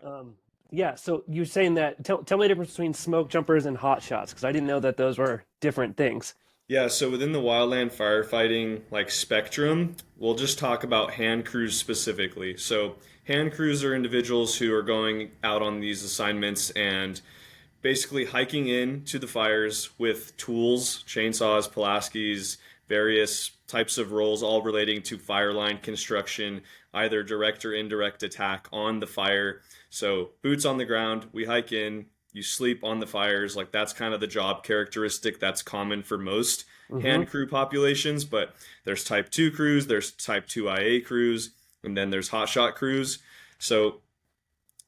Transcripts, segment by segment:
Um, yeah, so you're saying that, tell me the difference between smoke jumpers and hot shots, because I didn't know that those were different things. Yeah, so within the wildland firefighting like spectrum, we'll just talk about hand crews specifically. So hand crews are individuals who are going out on these assignments and basically hiking in to the fires with tools, chainsaws, Pulaskis, various types of roles, all relating to fire line construction, either direct or indirect attack on the fire. So boots on the ground, we hike in, you sleep on the fires. Like that's kind of the job characteristic that's common for most Mm-hmm. hand crew populations. But there's type 2 crews, there's type 2 IA crews, and then there's hotshot crews. So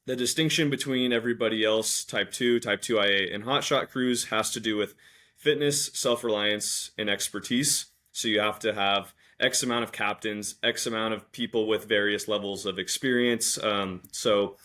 the distinction between everybody else, type 2, type 2 IA, and hotshot crews has to do with fitness, self reliance, and expertise. So you have to have X amount of captains, X amount of people with various levels of experience. So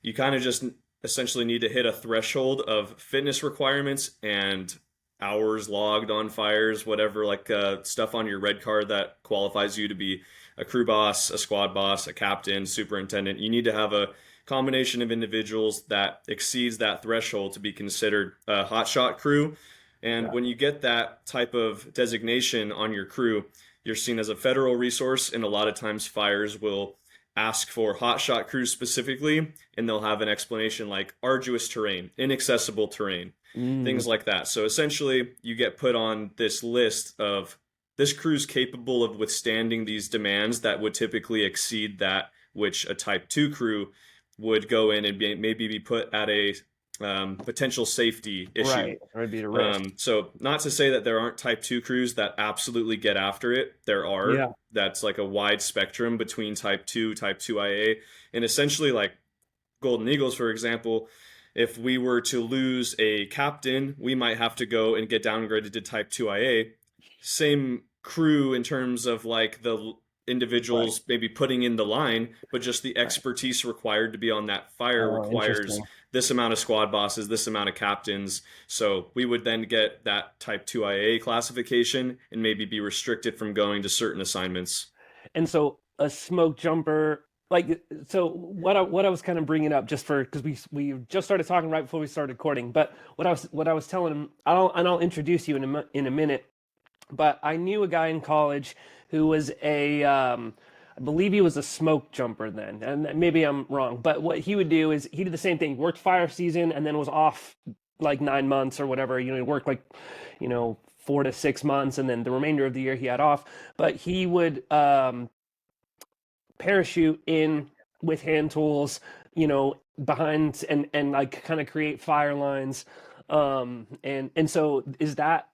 you kind of just essentially need to hit a threshold of fitness requirements and hours logged on fires, whatever, like stuff on your red card that qualifies you to be a crew boss, a squad boss, a captain, superintendent. You need to have a combination of individuals that exceeds that threshold to be considered a hotshot crew. And Yeah. when you get that type of designation on your crew, you're seen as a federal resource, and a lot of times fires will ask for hotshot crews specifically, and they'll have an explanation like arduous terrain, inaccessible terrain, Mm, things like that. So essentially, you get put on this list of this crew's capable of withstanding these demands that would typically exceed that which a type 2 crew would go in and maybe be put at a potential safety issue. right. Or it'd be a risk. So not to say that there aren't type 2 crews that absolutely get after it. There are. Yeah. That's like a wide spectrum between type 2 IA. And essentially like Golden Eagles, for example, if we were to lose a captain, we might have to go and get downgraded to type 2 IA. Same crew in terms of like the Right. individuals maybe putting in the line, but just the Right. expertise required to be on that fire Oh, requires interesting. this amount of squad bosses, this amount of captains. So we would then get that type 2 IA classification and maybe be restricted from going to certain assignments. And so a smoke jumper, like, so what I was kind of bringing up just for because we just started talking right before we started recording, but what I was telling him, I'll introduce you in a minute, but I knew a guy in college who was I believe he was a smoke jumper then, and maybe I'm wrong, but what he would do is he did the same thing, worked fire season, and then was off like 9 months or whatever. He worked like, 4 to 6 months, and then the remainder of the year he had off. But he would parachute in with hand tools, behind and like kind of create fire lines. And so is that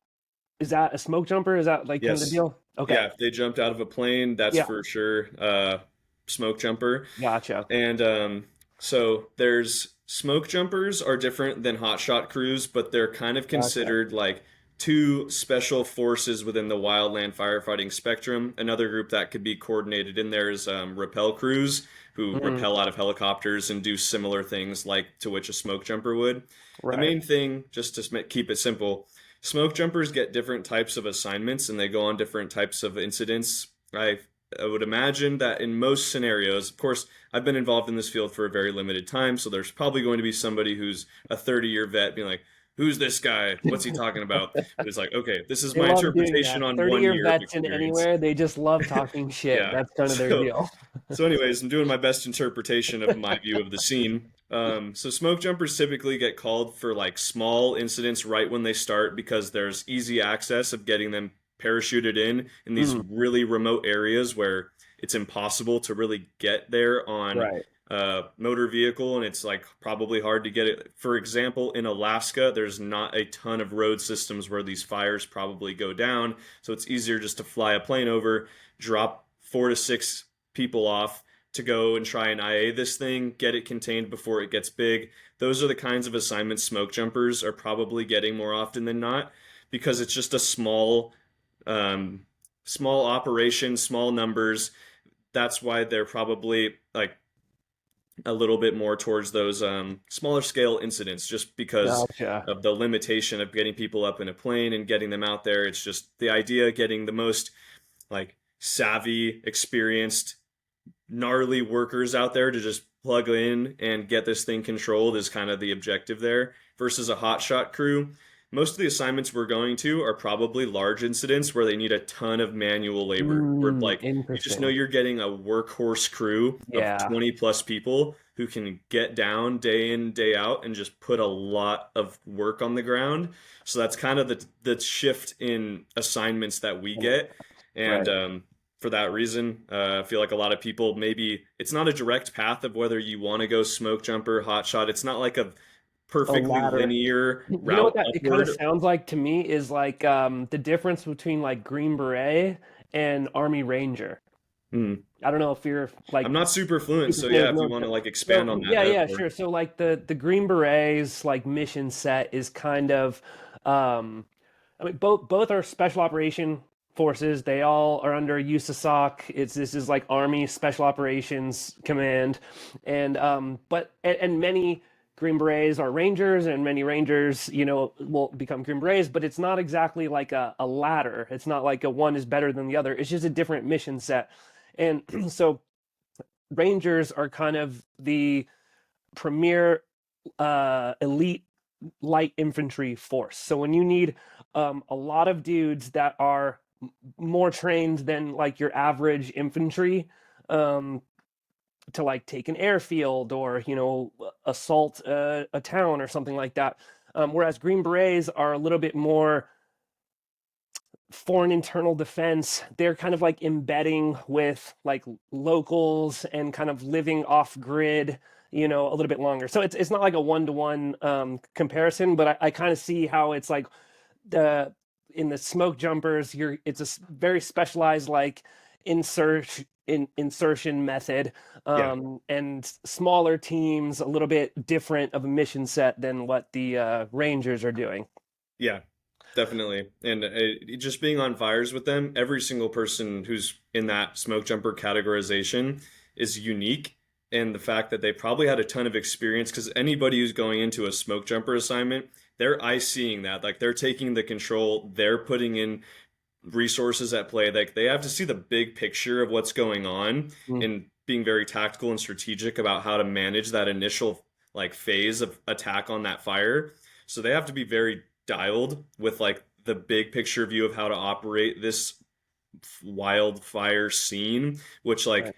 a smoke jumper? Is that like kind of the Yes. deal? Okay. Yeah, if they jumped out of a plane, that's Yeah. for sure smoke jumper. Gotcha. And so there's smoke jumpers are different than hotshot crews, but they're kind of Gotcha. considered like two special forces within the wildland firefighting spectrum. Another group that could be coordinated in there is rappel crews, who Mm, rappel out of helicopters and do similar things like to which a smoke jumper would. The right. main thing, just to keep it simple, smoke jumpers get different types of assignments and they go on different types of incidents. I would imagine that in most scenarios, of course, I've been involved in this field for a very limited time, so there's probably going to be somebody who's a 30-year vet being like, "Who's this guy? What's he talking about?" But it's like, okay, this is They my love doing interpretation that. on 30-year 1 year of vets in experience. anywhere, they just love talking shit. Yeah. That's kind of their So, deal. anyways, I'm doing my best interpretation of my view of the scene. So smoke jumpers typically get called for like small incidents right when they start because there's easy access of getting them parachuted in these Mm, really remote areas where it's impossible to really get there on right. a motor vehicle, and it's like probably hard to get it. For example, in Alaska, there's not a ton of road systems where these fires probably go down, so it's easier just to fly a plane over, drop 4 to 6 people off to go and try and IA this thing, get it contained before it gets big. Those are the kinds of assignments smoke jumpers are probably getting more often than not because it's just a um, small operation, small numbers. That's why they're probably like a little bit more towards those smaller scale incidents, just because Gotcha. of the limitation of getting people up in a plane and getting them out there. It's just the idea of getting the most like savvy, experienced, gnarly workers out there to just plug in and get this thing controlled is kind of the objective there versus a hotshot crew. Most of the assignments we're going to are probably large incidents where they need a ton of manual labor, where like you just know Interesting. you're getting a workhorse crew of Yeah, 20 plus people who can get down day in, day out and just put a lot of work on the ground. So that's kind of the shift in assignments that we get. And right. for that reason, I feel like a lot of people, maybe it's not a direct path of whether you want to go smoke jumper, hot shot. It's not like a A perfectly ladder. linear You know what route that it kind of upward. sounds like to me is like the difference between like Green Beret and Army Ranger. Hmm. I don't know if you're like I'm not super fluent, super so familiar yeah, with if you want to military. like expand on So that yeah, yeah, metaphor. sure. So like the Green Berets like mission set is kind of um I mean both are special operation forces. They all are under USASOC. This is like Army Special Operations Command. And and many Green Berets are Rangers, and many Rangers, will become Green Berets, but it's not exactly like a ladder. It's not like a one is better than the other. It's just a different mission set. And so Rangers are kind of the premier elite light infantry force. So when you need a lot of dudes that are more trained than like your average infantry, um, to like take an airfield or assault a town or something like that. Whereas Green Berets are a little bit more foreign internal defense. They're kind of like embedding with like locals and kind of living off grid, a little bit longer. So it's not like a one-to-one comparison, but I kind of see how it's like the in the smoke jumpers, it's a very specialized like insertion method, Yeah, and smaller teams, a little bit different of a mission set than what the Rangers are doing. yeah, definitely. And just being on fires with them, every single person who's in that smoke jumper categorization is unique. And the fact that they probably had a ton of experience, because anybody who's going into a smoke jumper assignment, they're seeing that. Like they're taking the control, they're putting in resources at play. Like they have to see the big picture of what's going on Mm, and being very tactical and strategic about how to manage that initial like phase of attack on that fire. So they have to be very dialed with like the big picture view of how to operate this wildfire scene, which like right.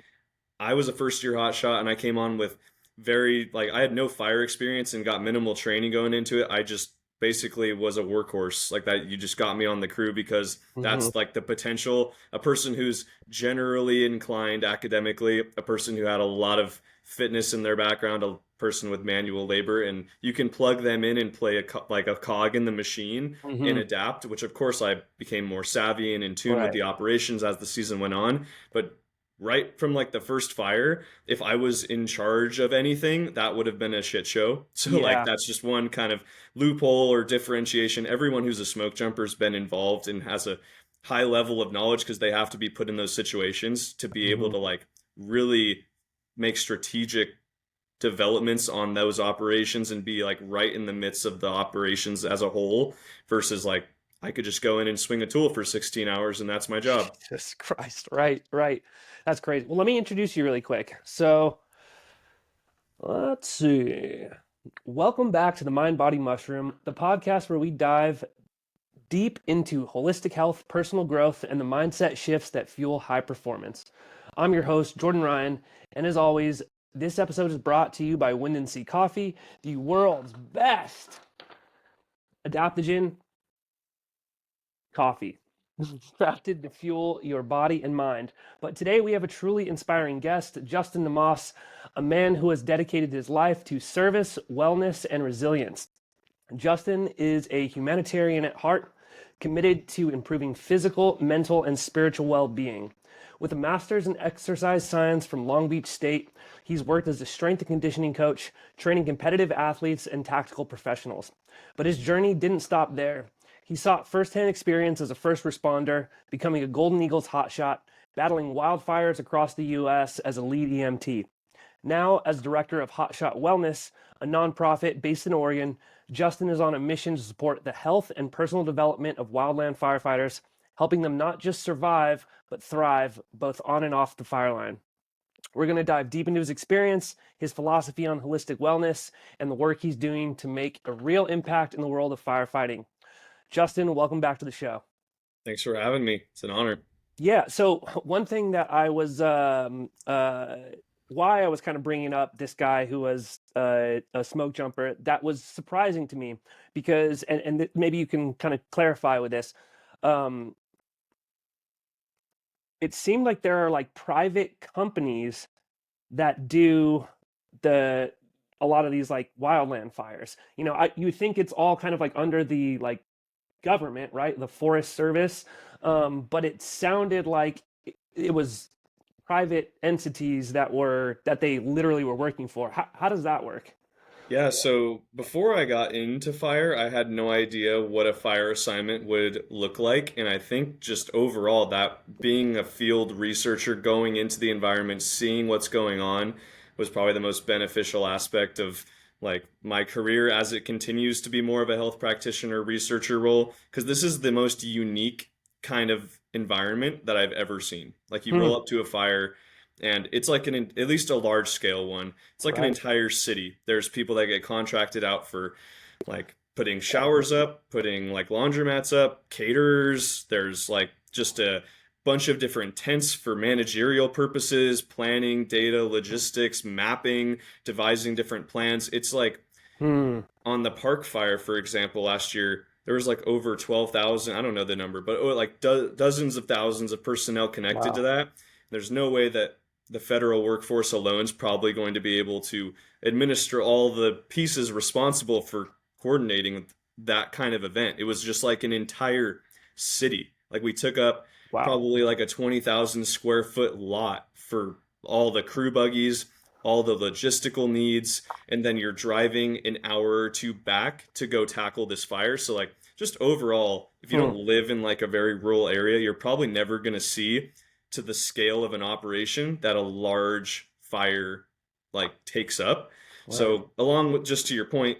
I was a first year hotshot and I came on with very like I had no fire experience and got minimal training going into it. I just basically was a workhorse like that. You just got me on the crew because Hmm. that's like the potential. A person who's generally inclined academically, a person who had a lot of fitness in their background, a person with manual labor, and you can plug them in and play like a cog in the machine and Hmm. adapt. Which of course I became more savvy and in tune with Right. the operations as the season went on, but right from like the first fire, if I was in charge of anything, that would have been a shit show. So like Yeah. that's just one kind of loophole or differentiation. Everyone who's a smoke jumper's been involved and has a high level of knowledge because they have to be put in those situations to be able Hmm. to like really make strategic developments on those operations and be like right in the midst of the operations as a whole versus like I could just go in and swing a tool for 16 hours and that's my job. Jesus Christ. Right. Right. That's crazy. Well, let me introduce you really quick. So let's see. Welcome back to the Mind Body Mushroom, the podcast where we dive deep into holistic health, personal growth, and the mindset shifts that fuel high performance. I'm your host, Jordan Ryan, and as always, this episode is brought to you by Wind and Sea Coffee, the world's best adaptogen coffee, crafted to fuel your body and mind. But today we have a truly inspiring guest, Justin DeMoss, a man who has dedicated his life to service, wellness, and resilience. Justin is a humanitarian at heart, committed to improving physical, mental, and spiritual well being. With a master's in exercise science from Long Beach State, he's worked as a strength and conditioning coach, training competitive athletes and tactical professionals. But his journey didn't stop there. He sought firsthand experience as a first responder, becoming a Golden Eagles hotshot, battling wildfires across the U.S. as a lead EMT. Now, as director of Hotshot Wellness, a nonprofit based in Oregon, Justin is on a mission to support the health and personal development of wildland firefighters, helping them not just survive, but thrive both on and off the fire line. We're going to dive deep into his experience, his philosophy on holistic wellness, and the work he's doing to make a real impact in the world of firefighting. Justin, welcome back to the show. Thanks for having me. It's an honor. Yeah, so one thing that I was why I was kind of bringing up this guy who was a smoke jumper, that was surprising to me because, maybe you can kind of clarify with this. Um, it seemed like there are like private companies that do the a lot of these like wildland fires. You know, you think it's all kind of like under the like government, right? The Forest Service, but it sounded like it was private entities that they literally were working for. How does that work? Yeah, so before I got into fire, I had no idea what a fire assignment would look like. And I think just overall, that being a field researcher, going into the environment, seeing what's going on, was probably the most beneficial aspect of like my career as it continues to be more of a health practitioner researcher role. Because this is the most unique kind of environment that I've ever seen. Like you Hmm, roll up to a fire, and it's like at least a large scale one. It's like an right. entire city. There's people that get contracted out for like putting showers up, putting like laundromats up, caterers. There's like just a bunch of different tents for managerial purposes, planning, data, logistics, mapping, devising different plans. It's like Hmm. on the park fire, for example, last year, there was like over 12,000, I don't know the number, but like dozens of thousands of personnel connected to Wow. that. There's no way that the federal workforce alone is probably going to be able to administer all the pieces responsible for coordinating that kind of event. It was just like an entire city. Like we took up Wow. probably like a 20,000 square foot lot for all the crew buggies, all the logistical needs, and then you're driving an hour or two back to go tackle this fire. So like just overall, if you Hmm. don't live in like a very rural area, you're probably never going to see to the scale of an operation that a large fire like takes up. Right. So along with just to your point,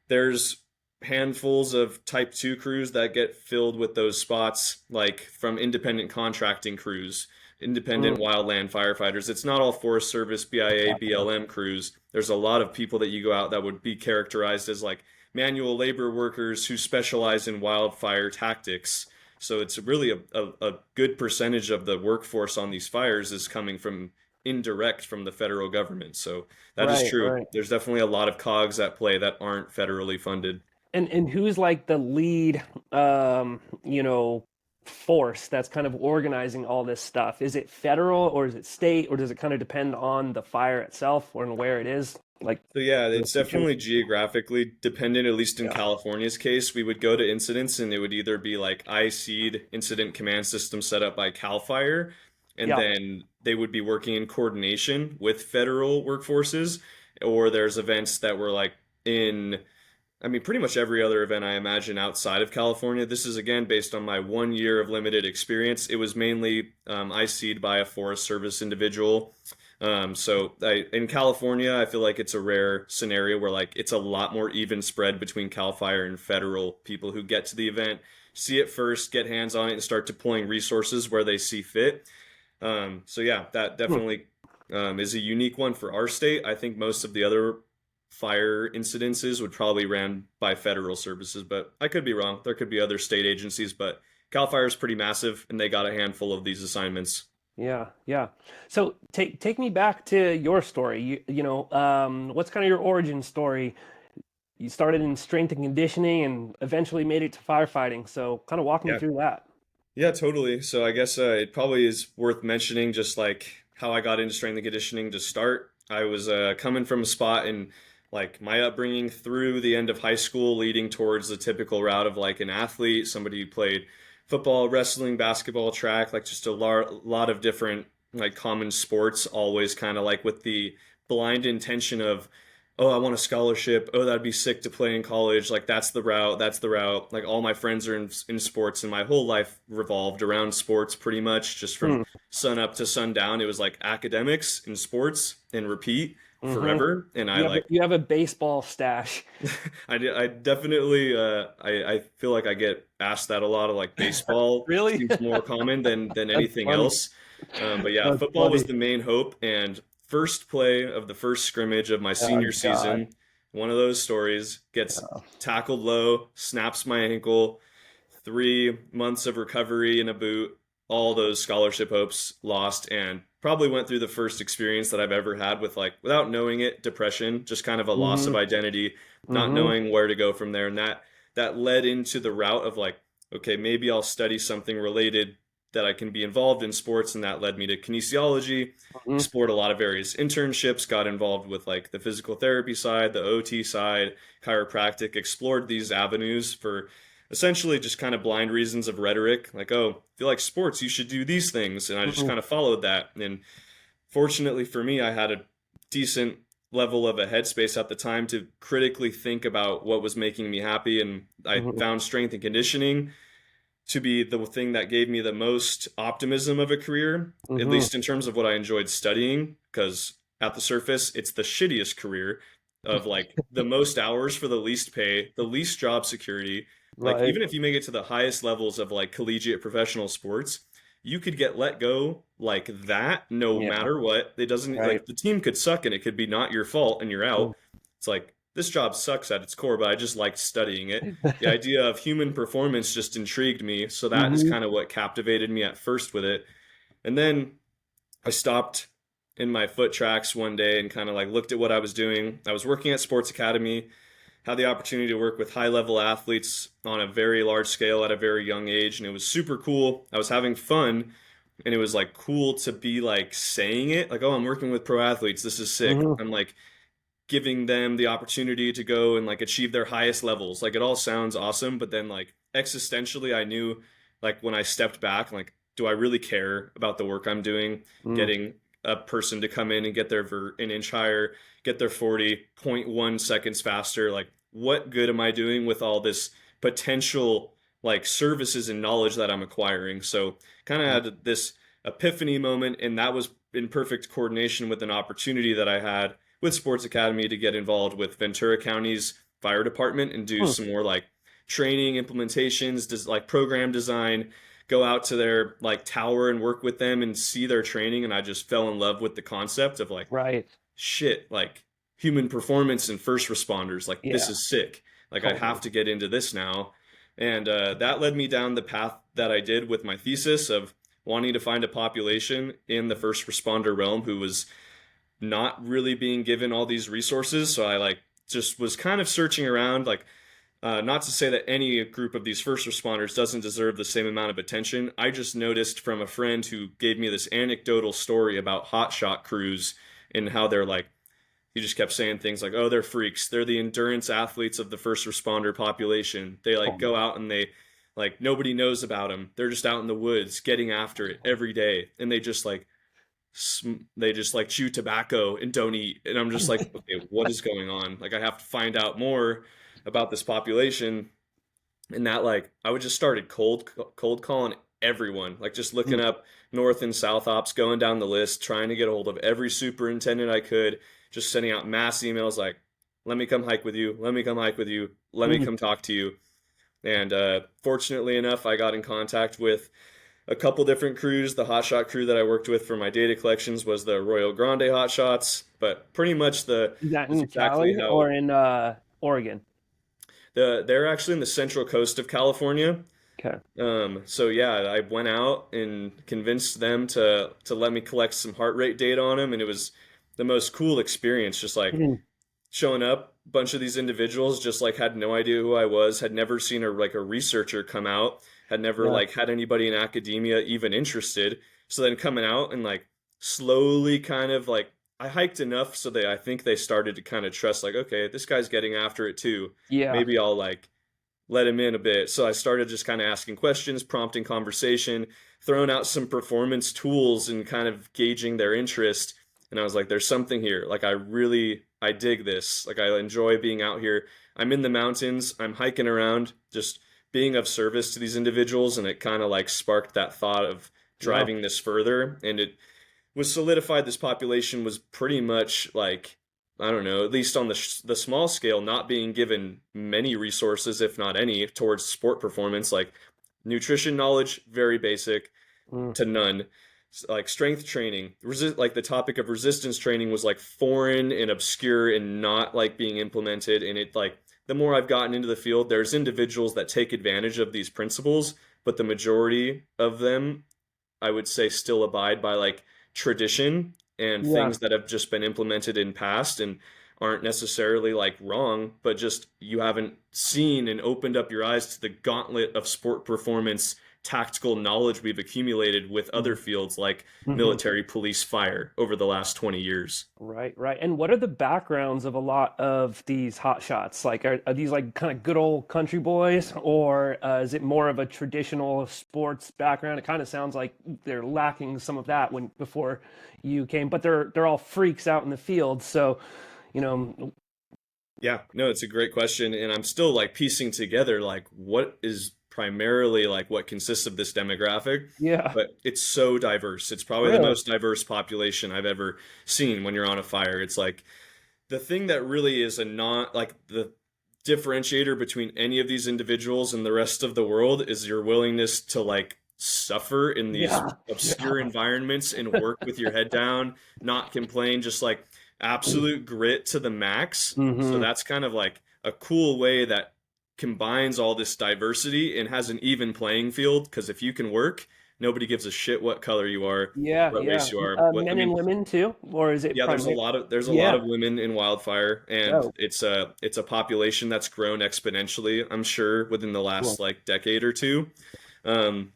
there's handfuls of type 2 crews that get filled with those spots like from independent contracting crews, independent Hmm. wildland firefighters. It's not all Forest Service, BIA, Gotcha. BLM crews. There's a lot of people that you go out that would be characterized as like manual labor workers who specialize in wildfire tactics. So it's really a good percentage of the workforce on these fires is coming from indirect from the federal government. So that is Right. true. Right. There's definitely a lot of cogs at play that aren't federally funded. And who's like the lead, you know, force that's kind of organizing all this stuff? Is it federal or is it state or does it kind of depend on the fire itself or where it is? Like So yeah, it's location? definitely geographically dependent, at least in Yeah. California's case. We would go to incidents and it would either be like IC'd incident command system set up by CAL FIRE, and Yeah. then they would be working in coordination with federal workforces, or there's events that were like in I mean, pretty much every other event I imagine outside of California. This is again based on my 1 year of limited experience. It was mainly IC'd by a Forest Service individual. In California, I feel like it's a rare scenario where like it's a lot more even spread between Cal Fire and federal people who get to the event, see it first, get hands on it, and start deploying resources where they see fit. So yeah, that Hmm. definitely is a unique one for our state. I think most of the other fire incidences would probably ran by federal services, but I could be wrong. There could be other state agencies, but Cal Fire is pretty massive, and they got a handful of these assignments. Yeah, yeah. So take me back to your story. You know, what's kind of your origin story? You started in strength and conditioning and eventually made it to firefighting. So kind of walk me Yeah, through that. yeah, totally. So I guess it probably is worth mentioning just like how I got into strength and conditioning to start. I was coming from a spot in like my upbringing through the end of high school, leading towards the typical route of like an athlete, somebody who played football, wrestling, basketball, track, like just a lot of different like common sports, always kind of like with the blind intention of oh, I want a scholarship. Oh, that'd be sick to play in college. Like that's the route. That's the route. Like all my friends are in sports, and my whole life revolved around sports pretty much. Just from Hmm. sun up to sundown, it was like academics and sports and repeat Mm-hmm. forever. And I like You have a baseball stash. I definitely I feel like I get asked that a lot of like baseball Really? seems more common than That's anything funny. else. But yeah, That's football was funny. the main hope. And first play of the first scrimmage of my Oh senior God. season, one of those stories, gets Oh. tackled low, snaps my ankle, 3 months of recovery in a boot, all those scholarship hopes lost, and probably went through the first experience that I've ever had with, like, without knowing it, depression, just kind of a loss of Mm-hmm. identity, not Mm-hmm. knowing where to go from there. And that led into the route of like, okay, maybe I'll study something related that I can be involved in sports, and that led me to kinesiology. Mm-hmm. Explored a lot of various internships, got involved with like the physical therapy side, the OT side, chiropractic, explored these avenues for essentially just kind of blind reasons of rhetoric, like, oh, if you like sports, you should do these things. And I just Mm-hmm. kind of followed that. And fortunately for me, I had a decent level of a headspace at the time to critically think about what was making me happy. And I Mm-hmm. found strength and conditioning to be the thing that gave me the most optimism of a career, at Mm-hmm. least in terms of what I enjoyed studying, because at the surface, it's the shittiest career of like the most hours for the least pay, the least job security. Like, Right. even if you make it to the highest levels of like collegiate professional sports, you could get let go like that no Yeah. matter what. It doesn't, Right. like, the team could suck and it could be not your fault and you're out. It's like, this job sucks at its core, but I just liked studying it. The idea of human performance just intrigued me. So that is Mm-hmm. kind of what captivated me at first with it. And then I stopped in my foot tracks one day and kind of like looked at what I was doing. I was working at Sports Academy, had the opportunity to work with high level athletes on a very large scale at a very young age, and it was super cool. I was having fun, and it was like cool to be like saying it, like, oh, I'm working with pro athletes. This is sick. Mm-hmm. I'm like giving them the opportunity to go and like achieve their highest levels. Like, it all sounds awesome, but then like existentially, I knew, like, when I stepped back, like, do I really care about the work I'm doing? Mm. Getting a person to come in and get their vert an inch higher, get their 40.1 seconds faster. Like, what good am I doing with all this potential like services and knowledge that I'm acquiring? So kind of had this epiphany moment, and that was in perfect coordination with an opportunity that I had with Sports Academy to get involved with Ventura County's fire department and do Hmm. some more like training implementations, like program design, go out to their like tower and work with them and see their training. And I just fell in love with the concept of like, Right. shit, like human performance and first responders, like, this Yeah. is sick. Like, I have Totally. to get into this now. And that led me down the path that I did with my thesis of wanting to find a population in the first responder realm who was not really being given all these resources. So I like just was kind of searching around, like, not to say that any group of these first responders doesn't deserve the same amount of attention. I just noticed from a friend who gave me this anecdotal story about hotshot crews and how they're like, he just kept saying things like, oh, they're freaks. They're the endurance athletes of the first responder population. They like Totally. go out and they like, nobody knows about them. They're just out in the woods getting after it every day. And they just like chew tobacco and don't eat. And I'm just like, okay, what is going on? Like, I have to find out more about this population. And that, like, I would just started cold calling everyone, like just looking Mm. up north and south ops, going down the list, trying to get a hold of every superintendent I could, just sending out mass emails like, let me come hike with you, let me come hike with you, let me Mm. come talk to you. And fortunately enough, I got in contact with a couple different crews. The hotshot crew that I worked with for my data collections was the Royal Grande Hotshots, but pretty much Is that is in exactly Cali how or in Oregon? they're actually in the central coast of California. Okay. So yeah, I went out and convinced them to let me collect some heart rate data on them, and it was the most cool experience. Just like Mm. showing up, a bunch of these individuals just like had no idea who I was, had never seen a researcher come out, had never Yeah. like had anybody in academia even interested. So then coming out and like slowly kind of like I hiked enough so that I think they started to kind of trust, like, okay, this guy's getting after it too. Yeah. Maybe I'll like let him in a bit. So I started just kind of asking questions, prompting conversation, throwing out some performance tools and kind of gauging their interest. And I was like, there's something here. Like, I dig this. Like, I enjoy being out here. I'm in the mountains, I'm hiking around, just being of service to these individuals. And it kind of like sparked that thought of Yeah. driving this further. And it was solidified. This population was pretty much like, I don't know, at least on the small scale, not being given many resources, if not any, towards sport performance. Like, nutrition knowledge, very basic Mm. to none. like strength training, like the topic of resistance training was like foreign and obscure and not like being implemented. And it like the more I've gotten into the field, there's individuals that take advantage of these principles, but the majority of them, I would say, still abide by like tradition and Yeah. things that have just been implemented in past and aren't necessarily like wrong, but just you haven't seen and opened up your eyes to the gauntlet of sport performance tactical knowledge we've accumulated with other fields like Mm-hmm. military, police, fire over the last 20 years. Right, right. And what are the backgrounds of a lot of these hot shots? Like, are these like kind of good old country boys, or is it more of a traditional sports background? It kind of sounds like they're lacking some of that when before you came, but they're all freaks out in the field. So, you know, Yeah, no, it's a great question, and I'm still like piecing together like what is primarily like what consists of this demographic, yeah, but it's so diverse. It's probably the really, most diverse population I've ever seen when you're on a fire. It's like the thing that really is a non like the differentiator between any of these individuals and the rest of the world is your willingness to like suffer in these yeah, obscure environments and work with your head down, not complain, just like yeah. absolute grit to the max. So Hmm. that's kind of like a cool way that combines all this diversity and has an even playing field because if you can work, nobody gives a shit what color you are, Yeah, what yeah. race you are. What I Men and mean, women too, or is it yeah, primarily? there's a lot Yeah. of women in wildfire, and Oh, it's a population that's grown exponentially, I'm sure, within the last cool. like decade or two. Um,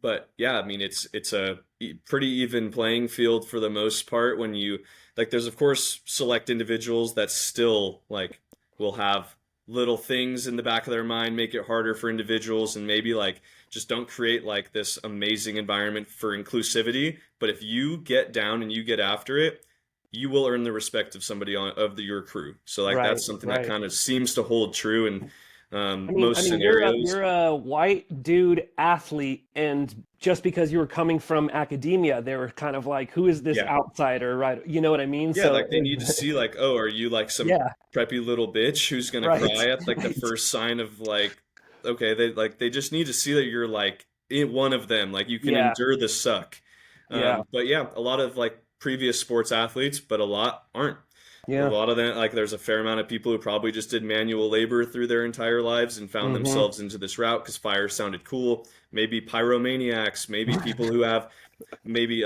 but yeah, I mean, it's a pretty even playing field for the most part. When you like, there's of course select individuals that still like will have little things in the back of their mind make it harder for individuals, and maybe like just don't create like this amazing environment for inclusivity. But if you get down and you get after it, you will earn the respect of somebody your crew. So like Right, that's something that right. kind of seems to hold true in I most mean, scenarios. you're a white dude athlete, and just because you were coming from academia, they were kind of like, "Who is this Yeah. outsider?" Right? You know what I mean? Yeah, So, like they need to see like, oh, are you like some yeah, preppy little bitch who's gonna right, cry at like the right. first sign of like, okay, they just need to see that you're like one of them, like you can Yeah, endure the suck. yeah, But yeah, a lot of like previous sports athletes, but a lot aren't. A yeah. lot of them, like there's a fair amount of people who probably just did manual labor through their entire lives and found Mm-hmm. themselves into this route because fire sounded cool. Maybe pyromaniacs, maybe people who have maybe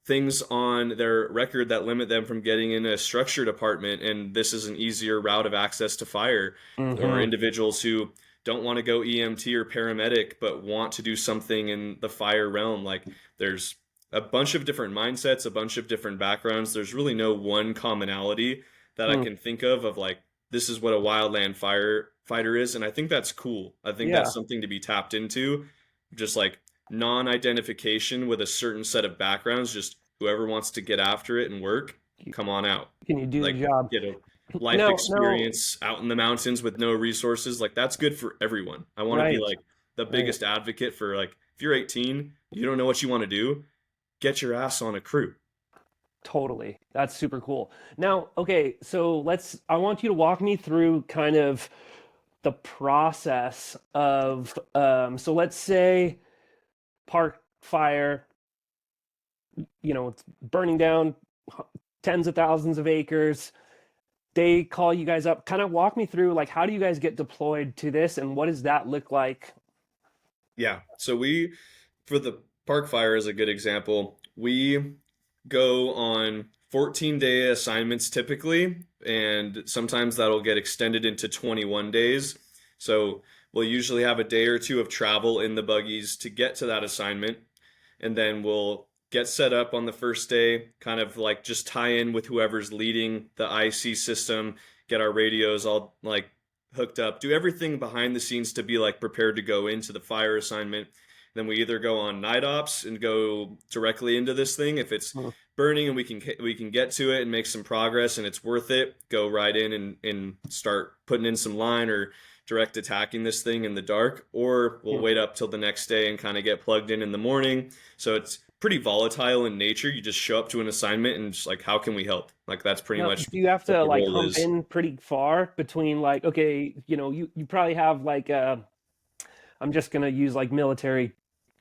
things on their record that limit them from getting in a structure department, and this is an easier route of access to fire, or Mm-hmm. individuals who don't want to go EMT or paramedic but want to do something in the fire realm. Like there's a bunch of different mindsets, a bunch of different backgrounds. There's really no one commonality that I Mm. can think of like this is what a wildland firefighter is, and I think that's cool. I think that's Yeah. something to be tapped into, just like non-identification with a certain set of backgrounds, just whoever wants to get after it and work, come on out. Can you do the Like job? get a life No, no. experience out in the mountains with no resources. Like that's good for everyone. I want to be Right, like the right. biggest advocate for like if you're 18, you don't know what you want to do, get your ass on a crew. Totally. That's super cool. Now, okay, so I want you to walk me through kind of the process of, so let's say park fire, it's burning down tens of thousands of acres. They call you guys up. Kind of walk me through, like, how do you guys get deployed to this and what does that look like? Yeah. So we, for the park fire is a good example. We go on 14-day assignments typically, and sometimes that'll get extended into 21 days. So we'll usually have a day or two of travel in the buggies to get to that assignment, and then we'll get set up on the first day, kind of like just tie in with whoever's leading the IC system, get our radios all like hooked up, do everything behind the scenes to be like prepared to go into the fire assignment. Then we either go on night ops and go directly into this thing if it's Hmm. burning and we can get to it and make some progress and it's worth it, go right in and start putting in some line or direct attacking this thing in the dark, or we'll Hmm. wait up till the next day and kind of get plugged in the morning. So it's pretty volatile in nature. You just show up to an assignment and just like, how can we help? Like that's pretty Now, much do you have what to the like role hump is. in pretty far between, like, okay, you probably have like I'm just gonna use like military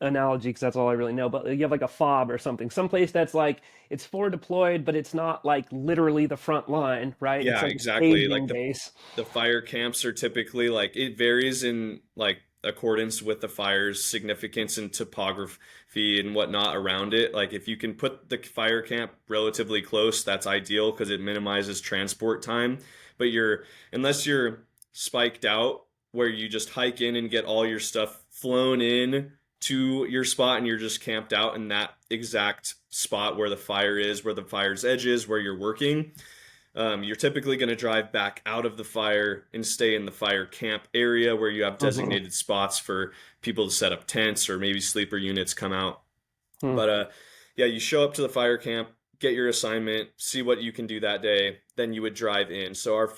analogy because that's all I really know, but you have like a fob or something, someplace that's like it's forward deployed, but it's not like literally the front line, right? It's Yeah, like a exactly. Like staging base. the fire camps are typically like it varies in like accordance with the fire's significance and topography and whatnot around it. Like if you can put the fire camp relatively close, that's ideal because it minimizes transport time. But unless you're spiked out where you just hike in and get all your stuff flown in to your spot and you're just camped out in that exact spot where the fire is, where the fire's edge is, where you're working, you're typically going to drive back out of the fire and stay in the fire camp area where you have Hmm. designated spots for people to set up tents or maybe sleeper units come out. Hmm. But yeah, you show up to the fire camp, get your assignment, see what you can do that day, then you would drive in. So our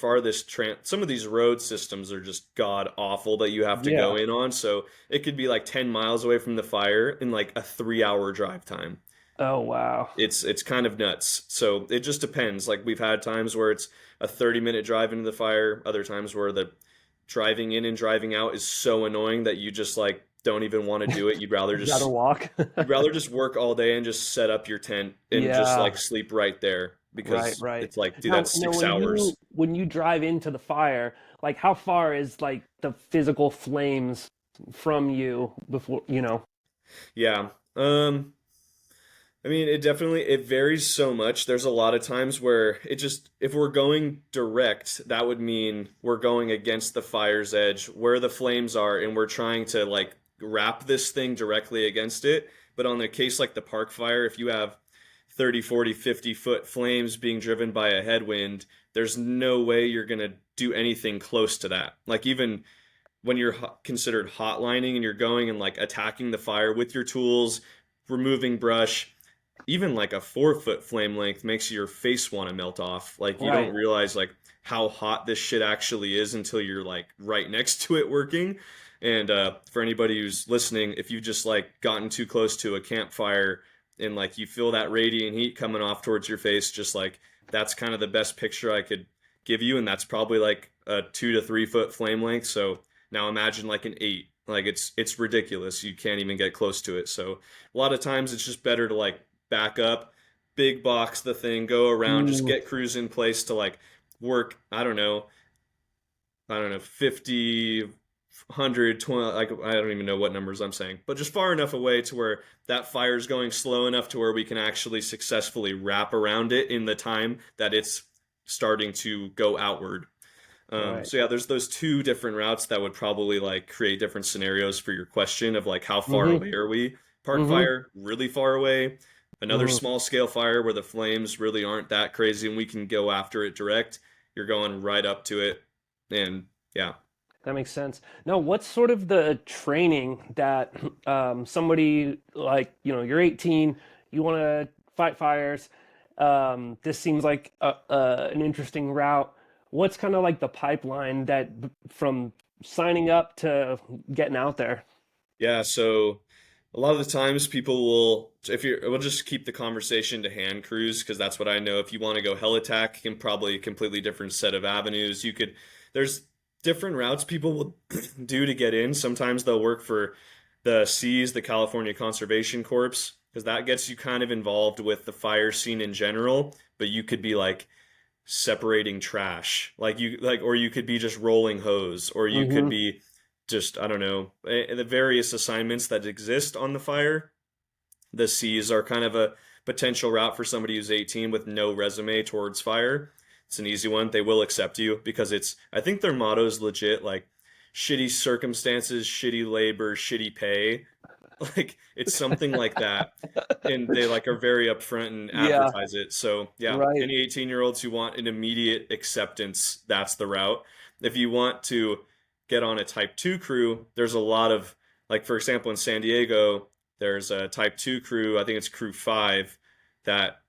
some of these road systems are just god awful that you have to go Yeah. in on. So it could be like 10 miles away from the fire in like a 3 hour drive time. Oh wow. It's kind of nuts. So it just depends. Like we've had times where it's a 30-minute drive into the fire, other times where the driving in and driving out is so annoying that you just like don't even want to do it. Rather walk. You'd rather just work all day and just set up your tent and just Yeah. like sleep right there Right, because right. it's like, dude, Now, that's now 6 hours. when you drive into the fire, like how far is like the physical flames from you before, you know? Yeah. I mean, it varies so much. There's a lot of times where it just, if we're going direct, that would mean we're going against the fire's edge where the flames are, and we're trying to like wrap this thing directly against it. But on a case like the park fire, if you have 30, 40, 50 foot flames being driven by a headwind, there's no way you're going to do anything close to that. Like even when you're considered hotlining and you're going and like attacking the fire with your tools, removing brush, even like a 4 foot flame length makes your face want to melt off. Like you don't Right. realize like how hot this shit actually is until you're like right next to it working. And for anybody who's listening, if you've just like gotten too close to a campfire and like you feel that radiant heat coming off towards your face, just like that's kind of the best picture I could give you. And that's probably like a 2 to 3 foot flame length. So now imagine like an 8. Like it's ridiculous. You can't even get close to it. So a lot of times it's just better to like back up, big box the thing, go around, just Mm, get crews in place to like work, I don't know, 50, 100, 20, like I don't even know what numbers I'm saying, but just far enough away to where that fire's going slow enough to where we can actually successfully wrap around it in the time that it's starting to go outward. right. So yeah, there's those two different routes that would probably like create different scenarios for your question of like how far Mm-hmm. away are we? Park Mm-hmm. fire, really far away. Another Mm-hmm. small scale fire where the flames really aren't that crazy and we can go after it direct. You're going right up to it. And yeah. That makes sense. Now, what's sort of the training that somebody like, you know, you're 18, you want to fight fires. This seems like an interesting route. What's kind of like the pipeline from signing up to getting out there? Yeah, so a lot of the times people will, if you're, we'll just keep the conversation to hand crews because that's what I know. If you want to go hell attack, can probably a completely different set of avenues. There's different routes people will do to get in. Sometimes they'll work for the Cs, the California Conservation Corps, because that gets you kind of involved with the fire scene in general, but you could be like separating trash, or you could be just rolling hose, or you could Mm-hmm. be just, I don't know, the various assignments that exist on the fire. The C's are kind of a potential route for somebody who's 18 with no resume towards fire. It's an easy one. They will accept you because I think their motto is legit like shitty circumstances, shitty labor, shitty pay. Like it's something like that. And they like are very upfront and Yeah, advertise it. So yeah, right. any 18-year-olds who want an immediate acceptance, that's the route. If you want to get on a type 2 crew, there's a lot of like for example in San Diego, there's a type 2 crew, I think it's crew 5 that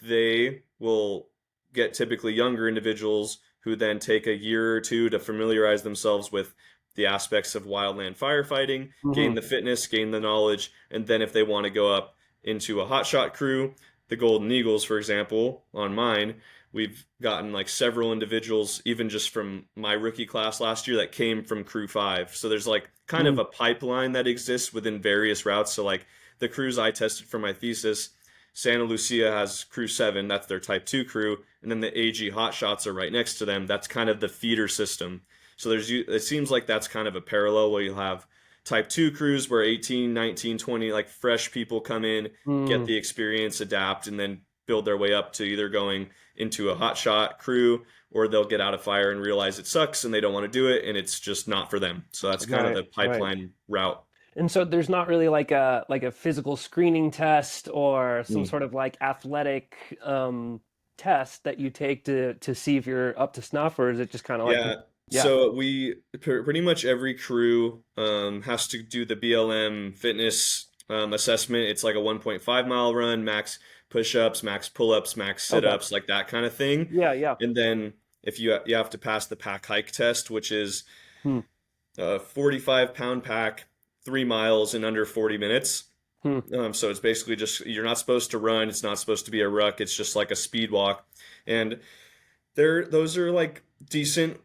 they will get typically younger individuals who then take a year or two to familiarize themselves with the aspects of wildland firefighting, gain Mm-hmm. the fitness, gain the knowledge, and then if they want to go up into a hotshot crew, the Golden Eagles, for example, on mine, we've gotten like several individuals, even just from my rookie class last year, that came from Crew 5. So there's like kind of Mm. a pipeline that exists within various routes. So like the crews I tested for my thesis, Santa Lucia has Crew 7, that's their Type 2 crew, and then the AG Hotshots are right next to them. That's kind of the feeder system. So it seems like that's kind of a parallel where you'll have Type 2 crews where 18, 19, 20 like fresh people come in, get Mm. the experience, adapt, and then build their way up to either going into a hotshot crew, or they'll get out of fire and realize it sucks and they don't want to do it and it's just not for them. So that's kind of Right, the right. pipeline route. And so there's not really like a physical screening test or some Mm. sort of like athletic test that you take to see if you're up to snuff, or is it just kind of like, Yeah. yeah, So pretty much every crew has to do the BLM fitness assessment. It's like a 1.5 mile run, max push-ups, max pull-ups, max okay, sit-ups, like that kind of thing. yeah, yeah, And then if you have to pass the pack hike test, which is hmm, a 45-pound pack, 3 miles in under 40 minutes. hmm, So it's basically just you're not supposed to run. It's not supposed to be a ruck. It's just like a speed walk, and those are like decent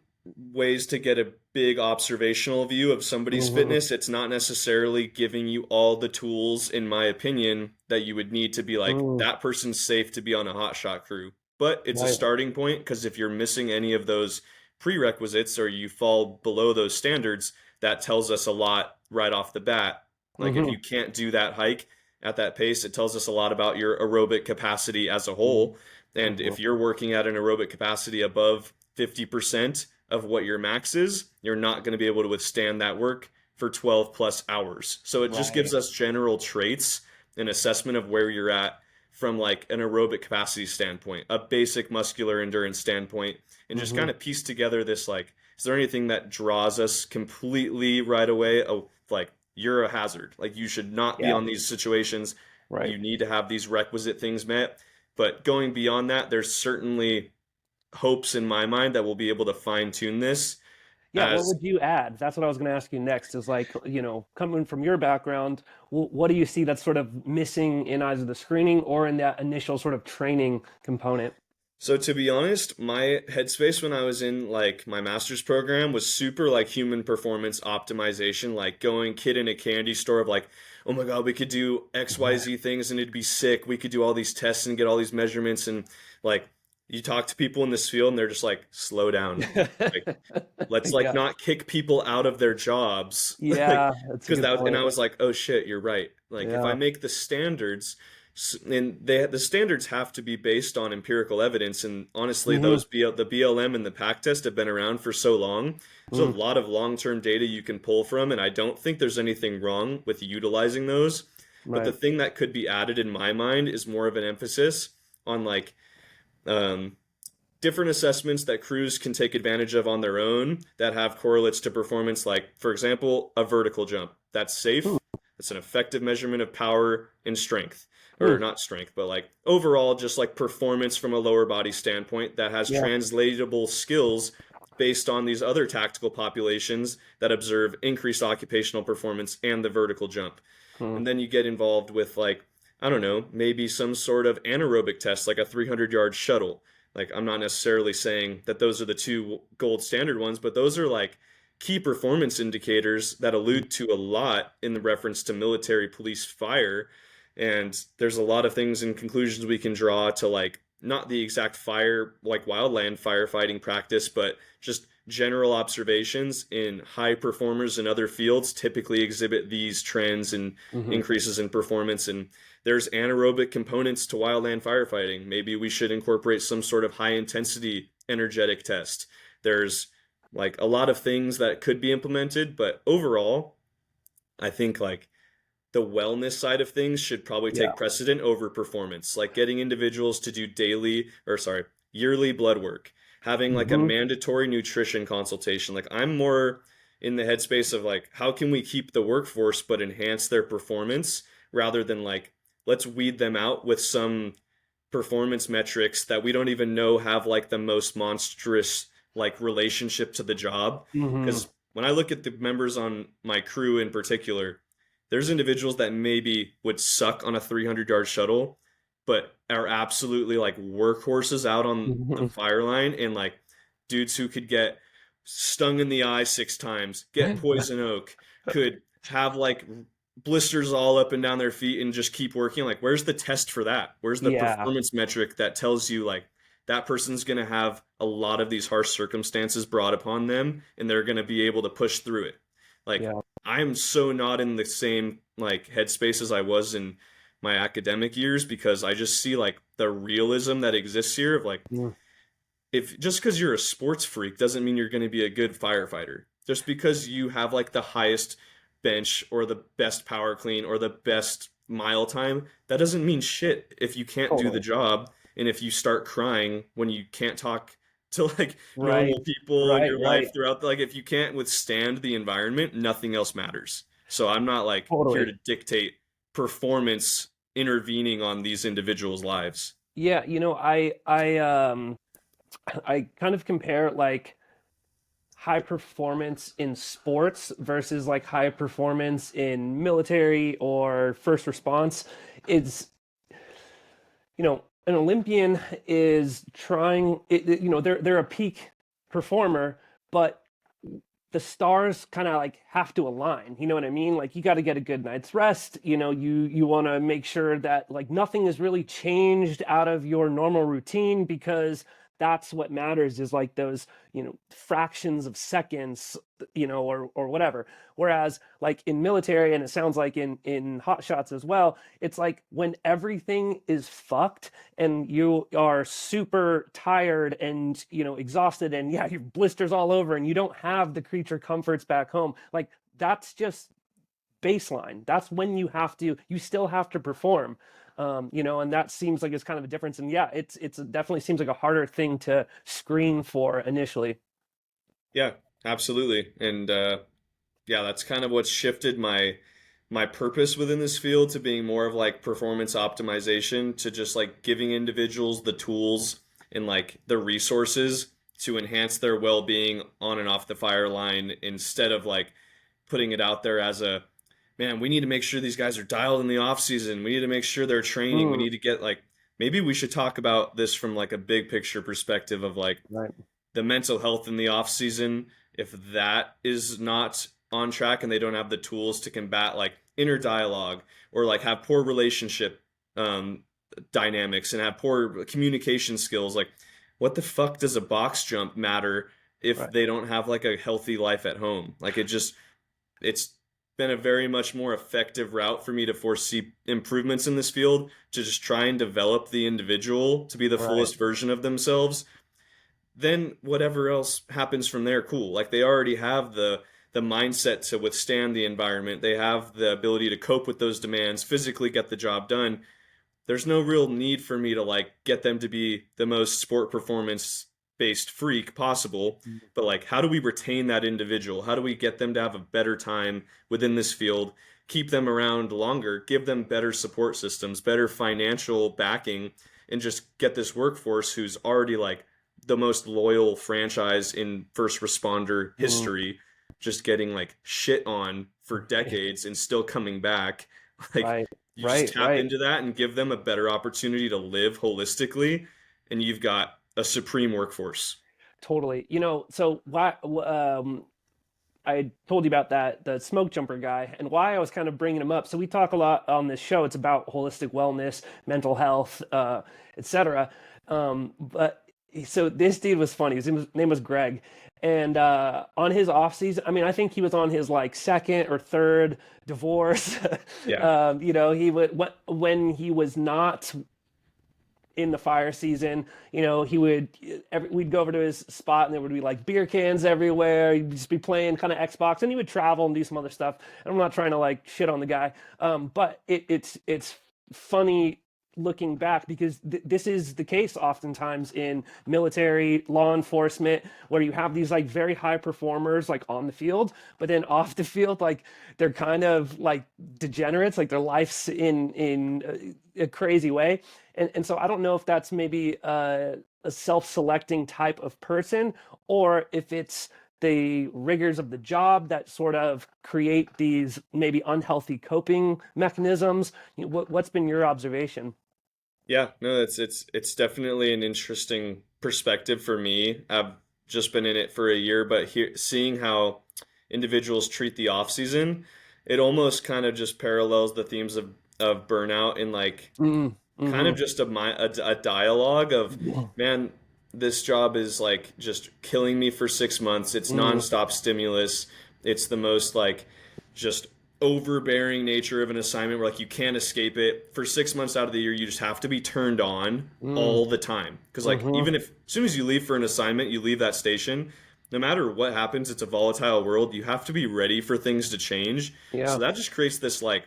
ways to get a big observational view of somebody's hmm, fitness. It's not necessarily giving you all the tools, in my opinion, that you would need to be like hmm, that person's safe to be on a hotshot crew. But it's a right, starting point because if you're missing any of those prerequisites or you fall below those standards, that tells us a lot right off the bat. Like if hmm, you can't do that hike at that pace, it tells us a lot about your aerobic capacity as a whole. And hmm, if you're working at an aerobic capacity above 50% of what your max is, you're not going to be able to withstand that work for 12 plus hours. So it just gives right, us general traits, an assessment of where you're at from like an aerobic capacity standpoint, a basic muscular endurance standpoint, and just hmm, kind of piece together this like, is there anything that draws us completely right away? Oh, like you're a hazard. Like you should not be yeah, on these situations. right. You need to have these requisite things met. But going beyond that, there's certainly hopes in my mind that we'll be able to fine tune this Yeah, what as would you add? That's what I was going to ask you next. Is like, coming from your background, what do you see that's sort of missing in either the screening or in that initial sort of training component? so to be honest, my headspace when I was in like my master's program was super like human performance optimization, like going kid in a candy store of like, oh my God, we could do XYZ things and it'd be sick. We could do all these tests and get all these measurements and like you talk to people in this field and they're just like, slow down. Like let's like Yeah, not kick people out of their jobs. Like yeah, that's a because good that was, and I point. was like, oh shit, you're right. Like if I Yeah. make the standards and the standards have to be based on empirical evidence, and honestly Hmm. the BLM and the pack test have been around for so long. There's a Mm, lot of long-term data you can pull from, and I don't think there's anything wrong with utilizing those. But the right. thing that could be added in my mind is more of an emphasis on like um, different assessments that crews can take advantage of on their own that have correlates to performance, like, for example, a vertical jump. That's Hmm, safe. That's an effective measurement of power and strength. Or hmm, not strength, but like overall, just like performance from a lower body standpoint that has yeah. translatable skills based on these other tactical populations that observe increased occupational performance and the vertical jump. Hmm, And then you get involved with like, I don't know, maybe some sort of anaerobic test, like a 300-yard shuttle. Like, I'm not necessarily saying that those are the two gold standard ones, but those are like key performance indicators that allude to a lot in the reference to military, police, fire. And there's a lot of things and conclusions we can draw to like not the exact fire, like wildland firefighting practice, but just general observations in high performers in other fields typically exhibit these trends and hmm. increases in performance. And there's anaerobic components to wildland firefighting. Maybe we should incorporate some sort of high intensity energetic test. There's like a lot of things that could be implemented, but overall, I think like the wellness side of things should probably Yeah. take precedent over performance, like getting individuals to do yearly blood work, having like a Hmm. mandatory nutrition consultation. Like I'm more in the headspace of like, how can we keep the workforce but enhance their performance rather than like, let's weed them out with some performance metrics that we don't even know have like the most monstrous like relationship to the job. Hmm. Because when I look at the members on my crew in particular, there's individuals that maybe would suck on a 300-yard shuttle, but are absolutely like workhorses out on the fire line, and like dudes who could get stung in the eye 6 times, get poison oak, could have like blisters all up and down their feet and just keep working. Like, where's the test for that? Where's the Yeah. performance metric that tells you like that person's going to have a lot of these harsh circumstances brought upon them and they're going to be able to push through it? Like, Yeah. I'm so not in the same like headspace as I was in my academic years, because I just see like the realism that exists here of like, Mm. if just because you're a sports freak doesn't mean you're going to be a good firefighter. Just because you have like the highest bench or the best power clean or the best mile time, that doesn't mean shit if you can't do the Totally. job, and if you start crying when you can't talk to like Right. normal people in Right. your life Right. throughout like if you can't withstand the environment, nothing else matters. So I'm not like here Totally. to dictate performance intervening on these individuals' lives. Yeah, I kind of compare like high performance in sports versus like high performance in military or first response. It's, an Olympian is trying they're a peak performer, but the stars kind of like have to align. You know what I mean? Like you got to get a good night's rest. You want to make sure that like nothing is really changed out of your normal routine, because that's what matters, is like those, fractions of seconds, or whatever. Whereas like in military, and it sounds like in hot shots as well, it's like when everything is fucked and you are super tired and exhausted, and yeah, your blisters all over, and you don't have the creature comforts back home, like that's just baseline. That's when you still have to perform. And that seems like it's kind of a difference. And yeah, it's definitely seems like a harder thing to screen for initially. Yeah, absolutely. And yeah, that's kind of what's shifted my purpose within this field to being more of like performance optimization, to just like giving individuals the tools and like the resources to enhance their well-being on and off the fire line, instead of like putting it out there as a, man, we need to make sure these guys are dialed in the off season. We need to make sure they're training. We Mm, need to get like, maybe we should talk about this from like a big picture perspective of like right. the mental health in the off season. If that is not on track and they don't have the tools to combat like inner dialogue, or like have poor relationship um, dynamics and have poor communication skills, like what the fuck does a box jump matter if Right. they don't have like a healthy life at home? Like it's been a very much more effective route for me to foresee improvements in this field, to just try and develop the individual to be the Right. fullest version of themselves. Then whatever else happens from there, cool. Like they already have the mindset to withstand the environment. They have the ability to cope with those demands, physically get the job done. There's no real need for me to like get them to be the most sport performance based freak possible. But like, how do we retain that individual? How do we get them to have a better time within this field, keep them around longer, give them better support systems, better financial backing, and just get this workforce who's already like the most loyal franchise in first responder Mm, history, just getting like shit on for decades and still coming back. Like, right. you just Right. tap Right. into that and give them a better opportunity to live holistically, and you've got a supreme workforce. Totally. So why I told you about the smoke jumper guy, and why I was kind of bringing him up. So we talk a lot on this show. It's about holistic wellness, mental health, etc. But so this dude was funny. His name was Greg, and on his off season, I mean, I think he was on his like second or third divorce. Yeah. He would when he was not in the fire season, we'd go over to his spot and there would be like beer cans everywhere. He'd just be playing kind of Xbox, and he would travel and do some other stuff. And I'm not trying to like shit on the guy, but it's funny looking back, because this is the case oftentimes in military law enforcement, where you have these like very high performers like on the field, but then off the field, like they're kind of like degenerates, like their life's in a crazy way. And so I don't know if that's maybe a self-selecting type of person, or if it's the rigors of the job that sort of create these maybe unhealthy coping mechanisms. What's been your observation? Yeah, no, it's definitely an interesting perspective for me. I've just been in it for a year, but here seeing how individuals treat the off season, it almost kind of just parallels the themes of burnout and like Mm, kind of mm-hmm. just a dialogue of, man, this job is like just killing me for 6 months. It's Mm, nonstop stimulus. It's the most like just overbearing nature of an assignment where like you can't escape it. For 6 months out of the year, you just have to be turned on mm, all the time. Because like mm-hmm. even if as soon as you leave for an assignment, you leave that station, no matter what happens, it's a volatile world. You have to be ready for things to change. So Yeah. that just creates this like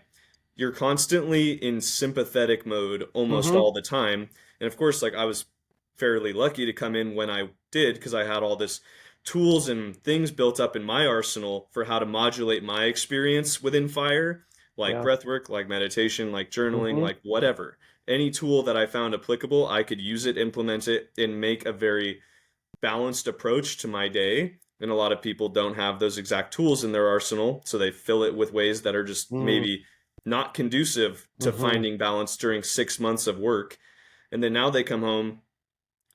you're constantly in sympathetic mode almost Mm-hmm. all the time. And of course, like I was fairly lucky to come in when I did because I had all this tools and things built up in my arsenal for how to modulate my experience within fire, like Yeah. breath work, like meditation, like journaling, Mm-hmm. like whatever. Any tool that I found applicable, I could use it, implement it, and make a very balanced approach to my day. And a lot of people don't have those exact tools in their arsenal, so they fill it with ways that are just Mm, maybe not conducive to mm-hmm. finding balance during 6 months of work. And then now they come home,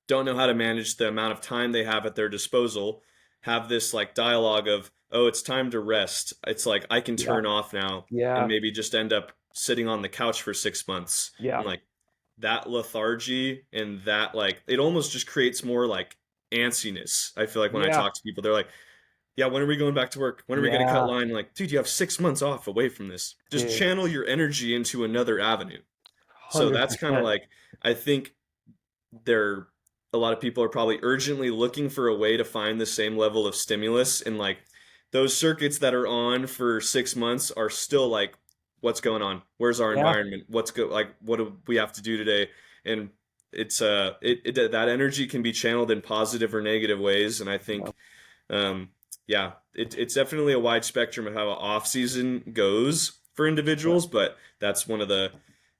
don't know how to manage the amount of time they have at their disposal, have this like dialogue of, oh, it's time to rest. It's like I can Yeah. turn off now and Yeah. maybe just end up sitting on the couch for 6 months. Yeah. And like that lethargy and that like it almost just creates more like antsiness. I feel like when I Yeah. talk to people, they're like, yeah, when are we going back to work? When are we going to cut Yeah. line? Like, dude, you have 6 months off away from this. Just Dude. channel your energy into another avenue. So that's kind of 100%. like, I think there, a lot of people are probably urgently looking for a way to find the same level of stimulus. And like those circuits that are on for 6 months are still like, what's going on? Where's our Yeah. environment? Like, what do we have to do today? And it's, that energy can be channeled in positive or negative ways. And I Yeah. think, um, yeah, it's definitely a wide spectrum of how off season goes for Yeah. individuals, but that's one of the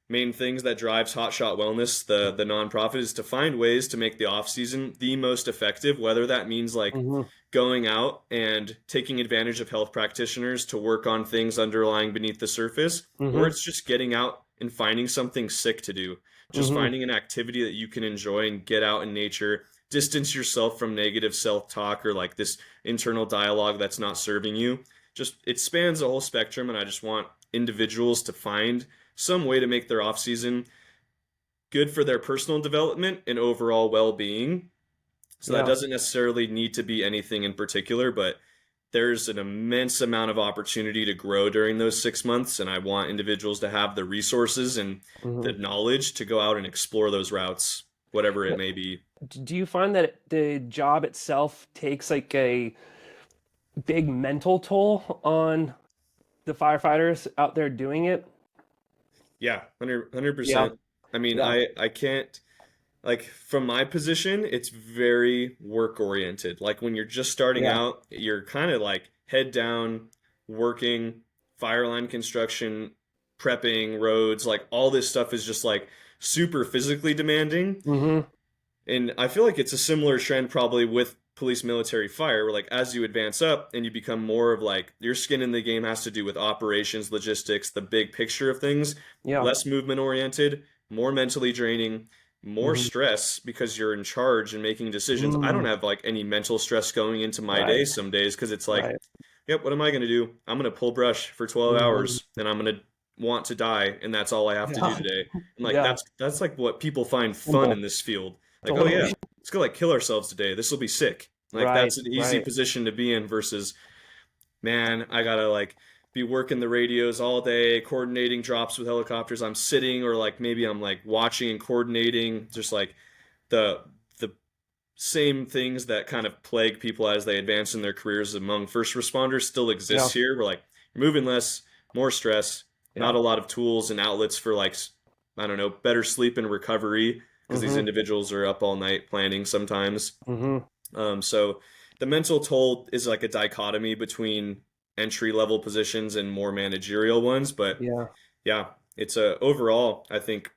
main things that drives Hotshot Wellness, the nonprofit, is to find ways to make the off season the most effective. Whether that means like Mm-hmm. going out and taking advantage of health practitioners to work on things underlying beneath the surface, or Mm-hmm. it's just getting out and finding something sick to do. Just Mm-hmm. finding an activity that you can enjoy and get out in nature, distance yourself from negative self-talk or like this internal dialogue that's not serving you. Just it spans a whole spectrum, and I just want individuals to find some way to make their off season good for their personal development and overall well-being. So that Yeah. doesn't necessarily need to be anything in particular, but there's an immense amount of opportunity to grow during those 6 months, and I want individuals to have the resources and the Mm-hmm. knowledge to go out and explore those routes, whatever it may be. Do you find that the job itself takes like a big mental toll on the firefighters out there doing it? Yeah, 100 Yeah. percent. I mean, Yeah. I can't like from my position, it's very work oriented. Like when you're just starting Yeah. out, you're kind of like head down, working, fire line construction, prepping roads, like all this stuff is just like super physically demanding. Mm-hmm. And I feel like it's a similar trend probably with police, military, fire, where like as you advance up and you become more of like your skin in the game has to do with operations, logistics, the big picture of things, Yeah. less movement oriented, more mentally draining, more Mm-hmm. stress because you're in charge and making decisions. I don't Mm. have like any mental stress going into my Right. day some days because it's like, Right. yep, what am I going to do? I'm going to pull brush for 12 Mm-hmm. hours and I'm going to want to die and that's all I have to do Yeah. today. And like Yeah. that's like what people find fun Simple. in this field. Like, oh yeah, Totally. let's go like kill ourselves today. This will be sick. Like Right. that's an easy Right. position to be in versus, man, I gotta like be working the radios all day, coordinating drops with helicopters. I'm sitting or like maybe I'm like watching and coordinating, just like the the same things that kind of plague people as they advance in their careers among first responders still Yeah. exists here. We're like you're moving less, more stress, not Yeah. a lot of tools and outlets for like I don't know, better sleep and recovery because these Mm-hmm. individuals are up all night planning sometimes. Mm-hmm. So the mental toll is like a dichotomy between entry level positions and more managerial ones. But Yeah. yeah, it's a overall, I think,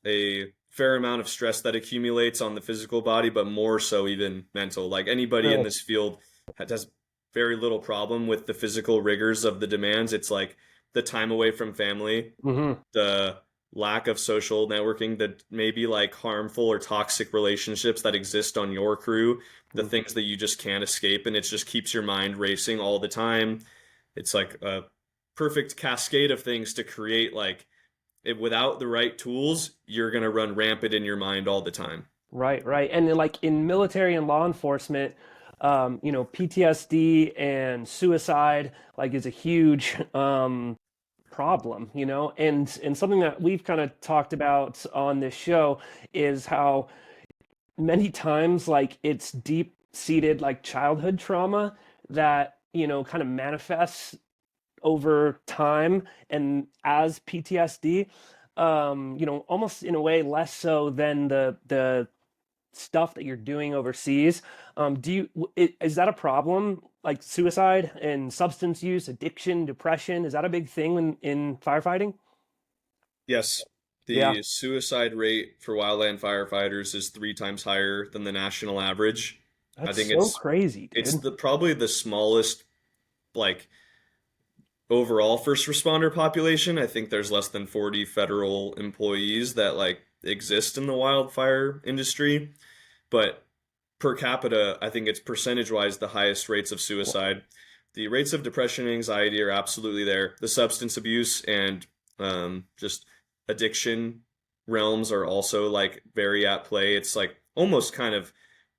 a fair amount of stress that accumulates on the physical body, but more so even mental. Like anybody in Really. this field has very little problem with the physical rigors of the demands. It's like the time away from family, Mm-hmm. the lack of social networking, that maybe like harmful or toxic relationships that exist on your crew, the Mhm. things that you just can't escape, and it just keeps your mind racing all the time. It's like a perfect cascade of things to create like it, without the right tools, you're gonna run rampant in your mind all the time. Right, right. And then, like in military and law enforcement, PTSD and suicide like is a huge problem, and something that we've kind of talked about on this show is how many times like it's deep-seated like childhood trauma that, kind of manifests over time and as PTSD, almost in a way less so than the stuff that you're doing overseas. Is that a problem? Like suicide and substance use, addiction, depression, is that a big thing in firefighting? Yes, Yeah, the suicide rate for wildland firefighters is 3 times higher than the national average. I that's think so crazy, it's dude. the probably the smallest like overall first responder population. I think there's less than 40 federal employees that like exist in the wildfire industry, but per capita, I think it's percentage wise the highest rates of suicide. The rates of depression and anxiety are absolutely there. The substance abuse and just addiction realms are also like very at play. It's like almost kind of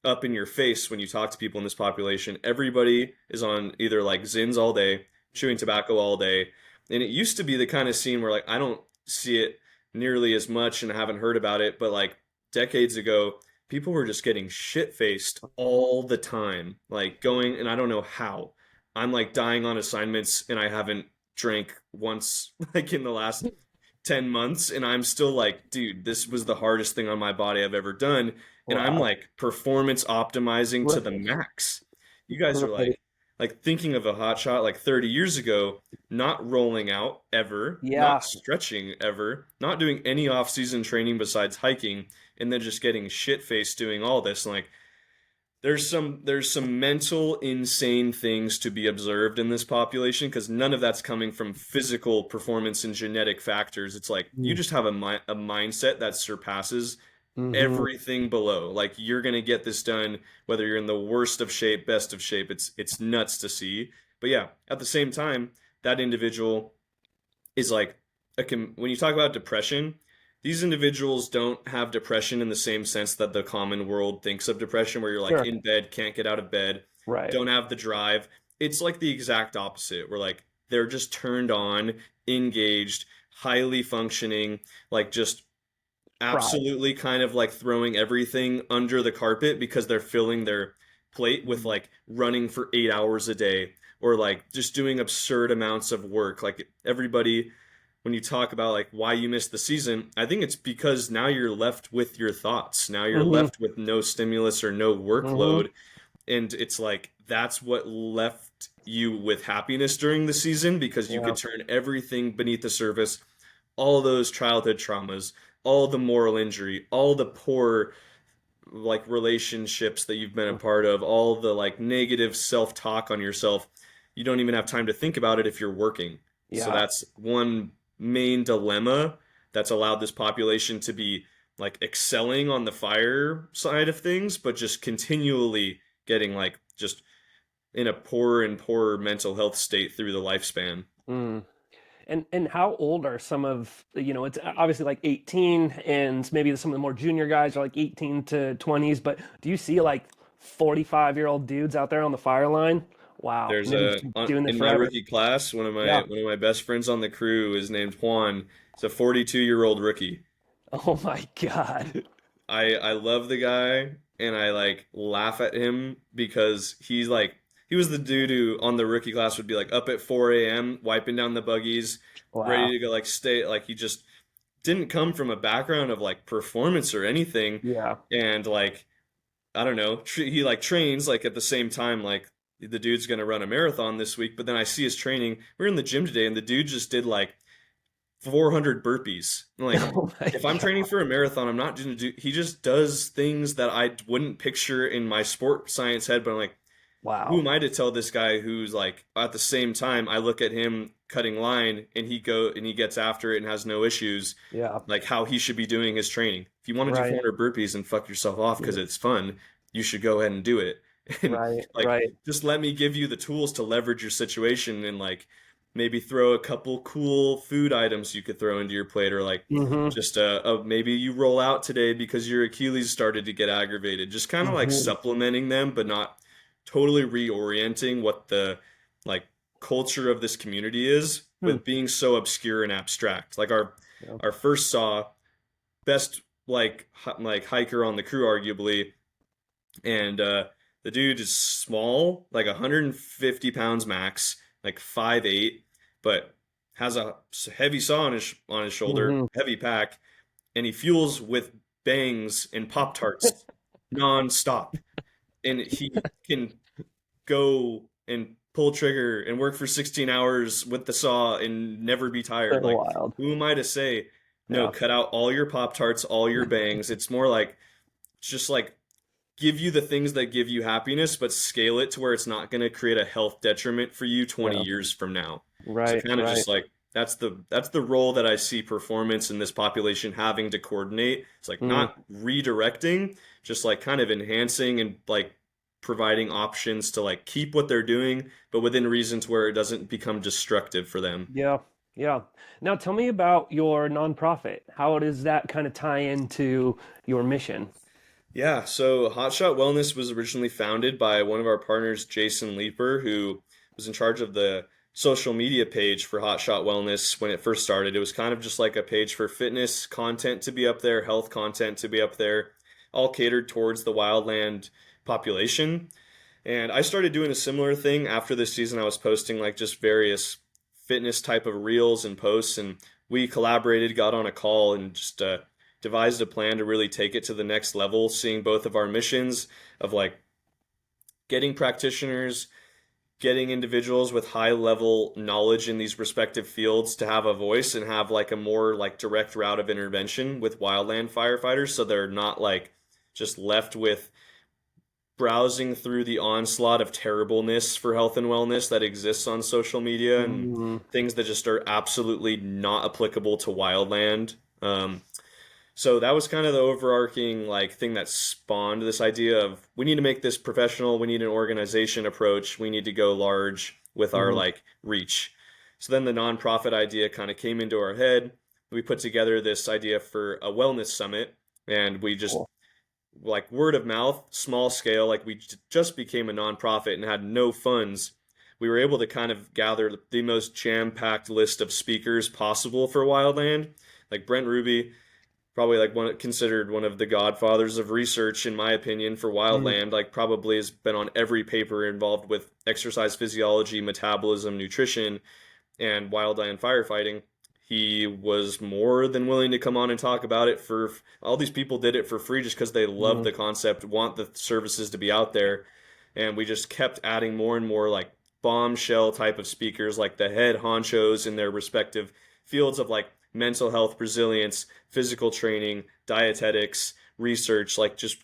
up in your face when you talk to people in this population. Everybody is on either like Zins all day, chewing tobacco all day. And it used to be the kind of scene where like I don't see it nearly as much and I haven't heard about it, but like decades ago, people were just getting shit faced all the time, like going, and I don't know how. I'm like dying on assignments and I haven't drank once, like in the last 10 months, and I'm still like, dude, this was the hardest thing on my body I've ever done. And I'm Wow. like performance optimizing to the Right. max. You guys are Right. like thinking of a hot shot like 30 years ago, not rolling out ever, not Yeah. stretching ever, not doing any off-season training besides hiking, and then just getting shit faced doing all this. Like there's some mental insane things to be observed in this population because none of that's coming from physical performance and genetic factors. It's like you just have a mindset that surpasses Mm-hmm. everything below. Like you're gonna get this done whether you're in the worst of shape, best of shape. It's nuts to see. But yeah, at the same time, that individual is like when you talk about depression, these individuals don't have depression in the same sense that the common world thinks of depression, where you're like Sure. in bed, can't get out of bed, Right. don't have the drive. It's like the exact opposite, where like they're just turned on, engaged, highly functioning, like just Pride. absolutely kind of like throwing everything under the carpet because they're filling their plate with Mhm. like running for 8 hours a day or like just doing absurd amounts of work. Like everybody, when you talk about like why you missed the season, I think it's because now you're left with your thoughts. Now you're Mm-hmm. left with no stimulus or no Mm-hmm. workload. And it's like that's what left you with happiness during the season because you Yeah. could turn everything beneath the surface, all those childhood traumas, all the moral injury, all the poor like relationships that you've been a part of, all the like negative self-talk on yourself. You don't even have time to think about it if you're working. So Yeah. that's one main dilemma that's allowed this population to be like excelling on the fire side of things, but just continually getting like just in a poorer and poorer mental health state through the lifespan. Mm. And how old are some of, it's obviously like 18 and maybe some of the more junior guys are like 18 to 20s, but do you see like 45-year-old dudes out there on the fire line? Wow. And There's they've been a doing this in my forever. rookie class, Yeah. one of my best friends on the crew is named Juan. He's a 42-year-old rookie. Oh my God. I love the guy and I like laugh at him because he's like he was the dude who on the rookie class would be like up at 4 a.m. wiping down the buggies, ready Wow. to go like stay like he just didn't come from a background of like performance or anything Yeah. and like I don't know he like trains like at the same time like the dude's gonna run a marathon this week but then I see his training we're in the gym today and the dude just did like 400 burpees. Like, Oh my if I'm training God. for a marathon, I'm not going to do, he just does things that I wouldn't picture in my sport science head, but I'm like, who am Wow. I to tell this guy who's like at the same time I look at him cutting line and he gets after it and has no issues, Yeah. like how he should be doing his training. If you want to do Right. 400 burpees and fuck yourself off because Yeah. it's fun, you should go ahead and do it. And Right. like Right. just let me give you the tools to leverage your situation and like maybe throw a couple cool food items you could throw into your plate or like Mm-hmm. just maybe you roll out today because your Achilles started to get aggravated. Just kind of like Mm-hmm. supplementing them, but not totally reorienting what the like culture of this community is Hmm. with being so obscure and abstract. Like Yeah. our first saw best like hiker on the crew arguably, and the dude is small, like 150 pounds max, like 5'8", but has a heavy saw on his shoulder, Mm-hmm. heavy pack, and he fuels with bangs and Pop Tarts non-stop. And he can go and pull trigger and work for 16 hours with the saw and never be So tired. Like, wild. who am I to say, no, Yeah. cut out all your Pop Tarts, all your bangs? It's more like, it's just like give you the things that give you happiness, but scale it to where it's not going to create a health detriment for you 20 Yeah. years from now. So Right. kind of Right. just like that's the role that I see performance in this population having to coordinate. It's like Mm. not redirecting, just like kind of enhancing and like providing options to like keep what they're doing, but within reasons where it doesn't become destructive for them. Yeah. Yeah. Now tell me about your nonprofit. How does that kind of tie into your mission? Yeah, so Hotshot Wellness was originally founded by one of our partners, Jason Leeper, who was in charge of the social media page for Hotshot Wellness when it first started. It was kind of just like a page for fitness content to be up there, health content to be up there, all catered towards the wildland population. And I started doing a similar thing after this season. I was posting like just various fitness type of reels and posts, and we collaborated, got on a call, and just devised a plan to really take it to the next level, seeing both of our missions of like getting practitioners, getting individuals with high level knowledge in these respective fields to have a voice and have like a more like direct route of intervention with wildland firefighters so they're not like just left with browsing through the onslaught of terribleness for health and wellness that exists on social media and Mm. things that just are absolutely not applicable to wildland. So that was kind of the overarching like thing that spawned this idea of we need to make this professional, we need an organization approach, we need to go large with our Mm-hmm. like reach. So then the nonprofit idea kind of came into our head. We put together this idea for a wellness summit and we just Cool. like word of mouth, small scale, like we just became a nonprofit and had no funds. We were able to kind of gather the most jam-packed list of speakers possible for Wildland. Like Brent Ruby, probably like one considered one of the godfathers of research in my opinion for Mm. wildland, like probably has been on every paper involved with exercise physiology, metabolism, nutrition, and wildland firefighting. He was more than willing to come on and talk about it. For all these people did it for free just because they love Mm. the concept, want the services to be out there, and we just kept adding more and more like bombshell type of speakers, like the head honchos in their respective fields of like mental health, resilience, physical training, dietetics, research, like just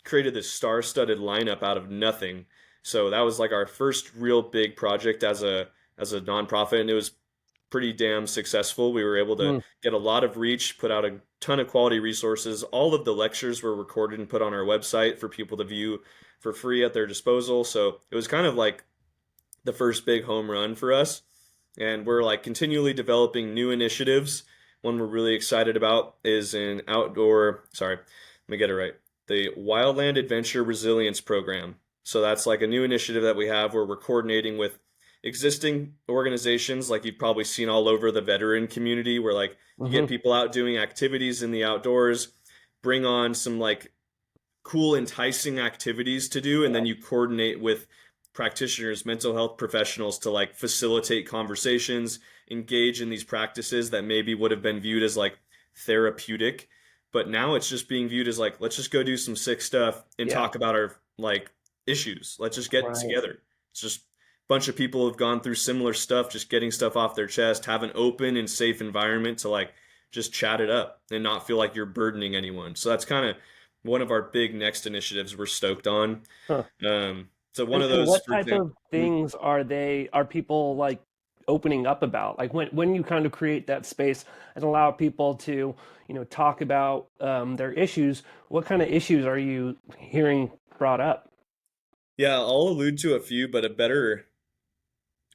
created this star-studded lineup out of nothing. So that was like our first real big project as a nonprofit, and it was pretty damn successful. We were able to Mm. get a lot of reach, put out a ton of quality resources. All of the lectures were recorded and put on our website for people to view for free at their disposal. So it was kind of like the first big home run for us. And we're like continually developing new initiatives. One we're really excited about is an sorry, let me get it right. The Wildland Adventure Resilience Program. So that's like a new initiative that we have where we're coordinating with existing organizations like you've probably seen all over the veteran community where like you get Mm-hmm. people out doing activities in the outdoors, bring on some like cool, enticing activities to do, and Yeah. then you coordinate with practitioners, mental health professionals to like facilitate conversations, engage in these practices that maybe would have been viewed as like therapeutic, but now it's just being viewed as like let's just go do some sick stuff and Yeah. talk about our like issues. Let's just get Right. together. It's just a bunch of people have gone through similar stuff, just getting stuff off their chest, have an open and safe environment to like just chat it up and not feel like you're burdening anyone. So that's kind of one of our big next initiatives we're stoked on. Huh. Um, So one of And those, what for type example, of things are people like opening up about? Like when you kind of create that space and allow people to, talk about their issues, what kind of issues are you hearing brought up? yeah, I'll allude to a few, but a better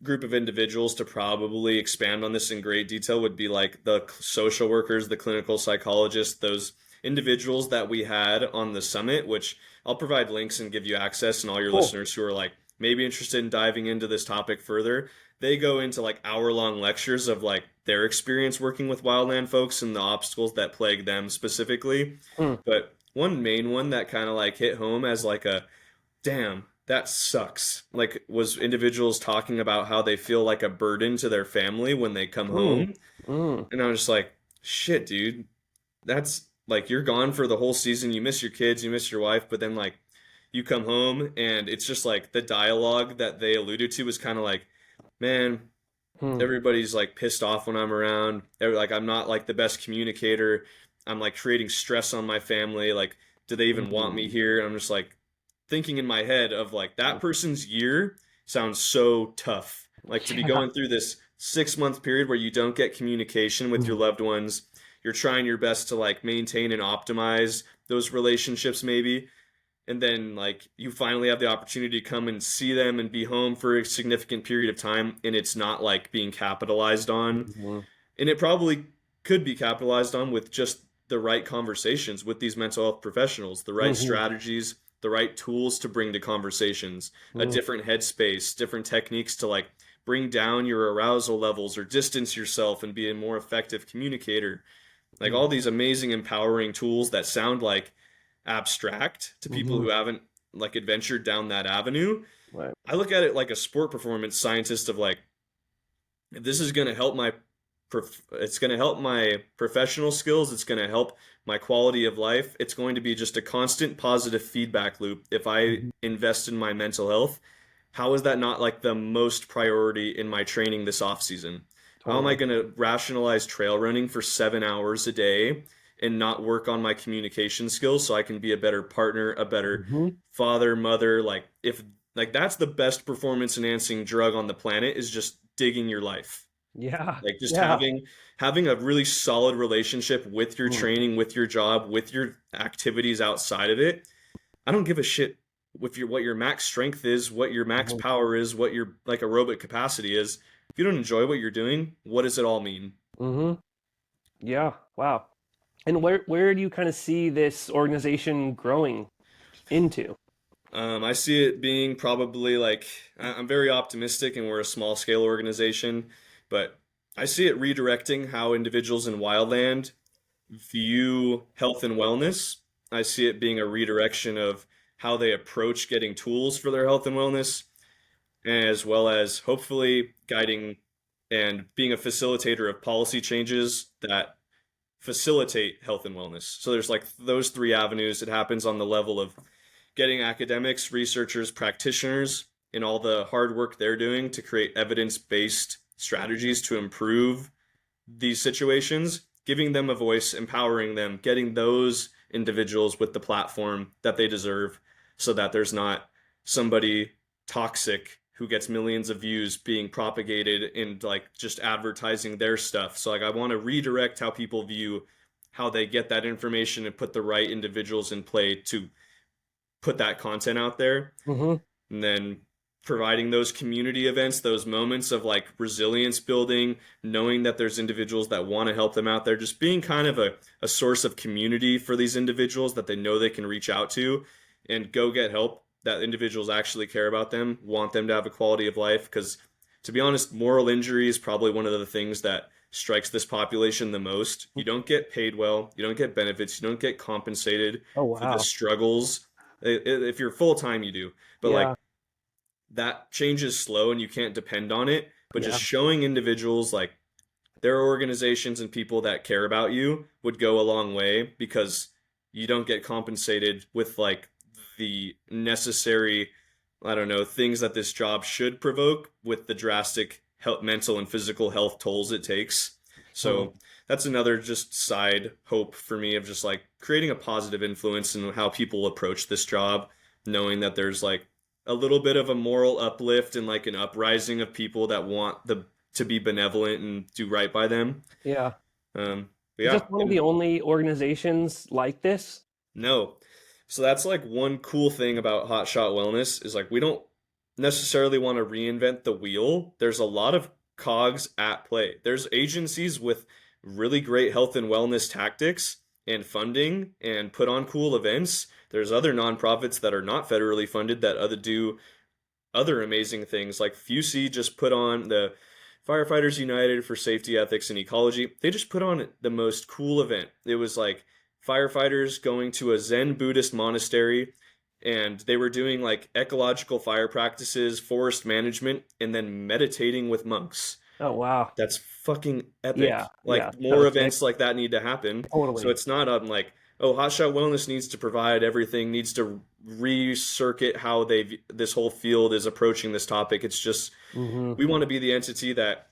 group of individuals to probably expand on this in great detail would be like the social workers, the clinical psychologists, those individuals that we had on the summit, which I'll provide links and give you access, and all your Cool. listeners who are like maybe interested in diving into this topic further, they go into like hour-long lectures of like their experience working with wildland folks and the obstacles that plague them specifically. Hmm. But one main one that kind of like hit home as like a damn, that sucks. Like, was individuals talking about how they feel like a burden to their family when they come Mm. home. Mm. And I was just like, shit, dude, that's like you're gone for the whole season. You miss your kids, you miss your wife, but then like you come home and it's just like the dialogue that they alluded to was kind of like, man, Hmm. everybody's like pissed off when I'm around. Like, I'm not like the best communicator. I'm like creating stress on my family. Like, do they even want me Mm. here? And I'm just like thinking in my head of like that person's year sounds so tough. Like to be Yeah. going through this 6 month period where you don't get communication with your Mm. loved ones. You're trying your best to like maintain and optimize those relationships maybe, and then like you finally have the opportunity to come and see them and be home for a significant period of time, and it's not like being capitalized on. Mhm. And it probably could be capitalized on with just the right conversations with these mental health professionals, the right Mhm. strategies, the right tools to bring to conversations, a Mm. different headspace, different techniques to like bring down your arousal levels or distance yourself and be a more effective communicator. Like all these amazing empowering tools that sound like abstract to people Mhm. who haven't like adventured down that avenue. Right. I look at it like a sport performance scientist of like, if this is going to help my it's going to help my professional skills, it's going to help my quality of life, it's going to be just a constant positive feedback loop if I Mhm. invest in my mental health. How is that not like the most priority in my training this off season? How am I Totally. going to rationalize trail running for 7 hours a day and not work on my communication skills so I can be a better partner, a better Mhm. father, mother? Like, if like that's the best performance enhancing drug on the planet, is just digging your life. Yeah. Like just Yeah. having a really solid relationship with your Mm. training, with your job, with your activities outside of it. I don't give a shit with your what your max strength is, what your max Mhm. power is, what your like aerobic capacity is. If you don't enjoy what you're doing, what does it all mean? Mhm. Yeah. Wow. And where do you kind of see this organization growing into? I see it being probably like I'm very optimistic, and we're a small scale organization, but I see it redirecting how individuals in Wildland view health and wellness. I see it being a redirection of how they approach getting tools for their health and wellness, as well as hopefully guiding and being a facilitator of policy changes that facilitate health and wellness. So there's like those three avenues. It happens on the level of getting academics, researchers, practitioners, and all the hard work they're doing to create evidence-based strategies to improve these situations, giving them a voice, empowering them, getting those individuals with the platform that they deserve so that there's not somebody toxic who gets millions of views being propagated and like just advertising their stuff. So like I want to redirect how people view how they get that information and put the right individuals in play to put that content out there, Mhm. and then providing those community events, those moments of like resilience building, knowing that there's individuals that want to help them out there, just being kind of a source of community for these individuals that they know they can reach out to and go get help, that individuals actually care about them, want them to have a quality of life. Because to be honest, moral injury is probably one of the things that strikes this population the most. You don't get paid well, you don't get benefits, you don't get compensated Oh for the wow. struggles. If you're full time, you do. But like Yeah. that change is slow and you can't depend on it. But just Yeah. showing individuals like there are organizations and people that care about you would go a long way, because you don't get compensated with like the necessary, I don't know, things that this job should provoke with the drastic health, mental and physical health tolls it takes. Mm. So that's another just side hope for me of just like creating a positive influence in how people approach this job, knowing that there's like a little bit of a moral uplift and like an uprising of people that want the to be benevolent and do right by them. Yeah. But Is this yeah, one of the and only organizations like this? no. So that's like one cool thing about Hotshot Wellness is like we don't necessarily want to reinvent the wheel. There's a lot of cogs at play. There's agencies with really great health and wellness tactics and funding and put on cool events. There's other nonprofits that are not federally funded that other do other amazing things. Like FUSI just put on the Firefighters United for Safety, Ethics, and Ecology. They just put on the most cool event. It was like firefighters going to a Zen Buddhist monastery and they were doing like ecological fire practices, forest management, and then meditating with monks. Oh, wow. That's fucking Yeah, epic. yeah, Like more so sick. events like that need to happen. So Totally. it's not like, oh, Hotshot Wellness needs to provide everything, needs to recircuit how this whole field is approaching this topic. It's just Hmm. we want to be the entity that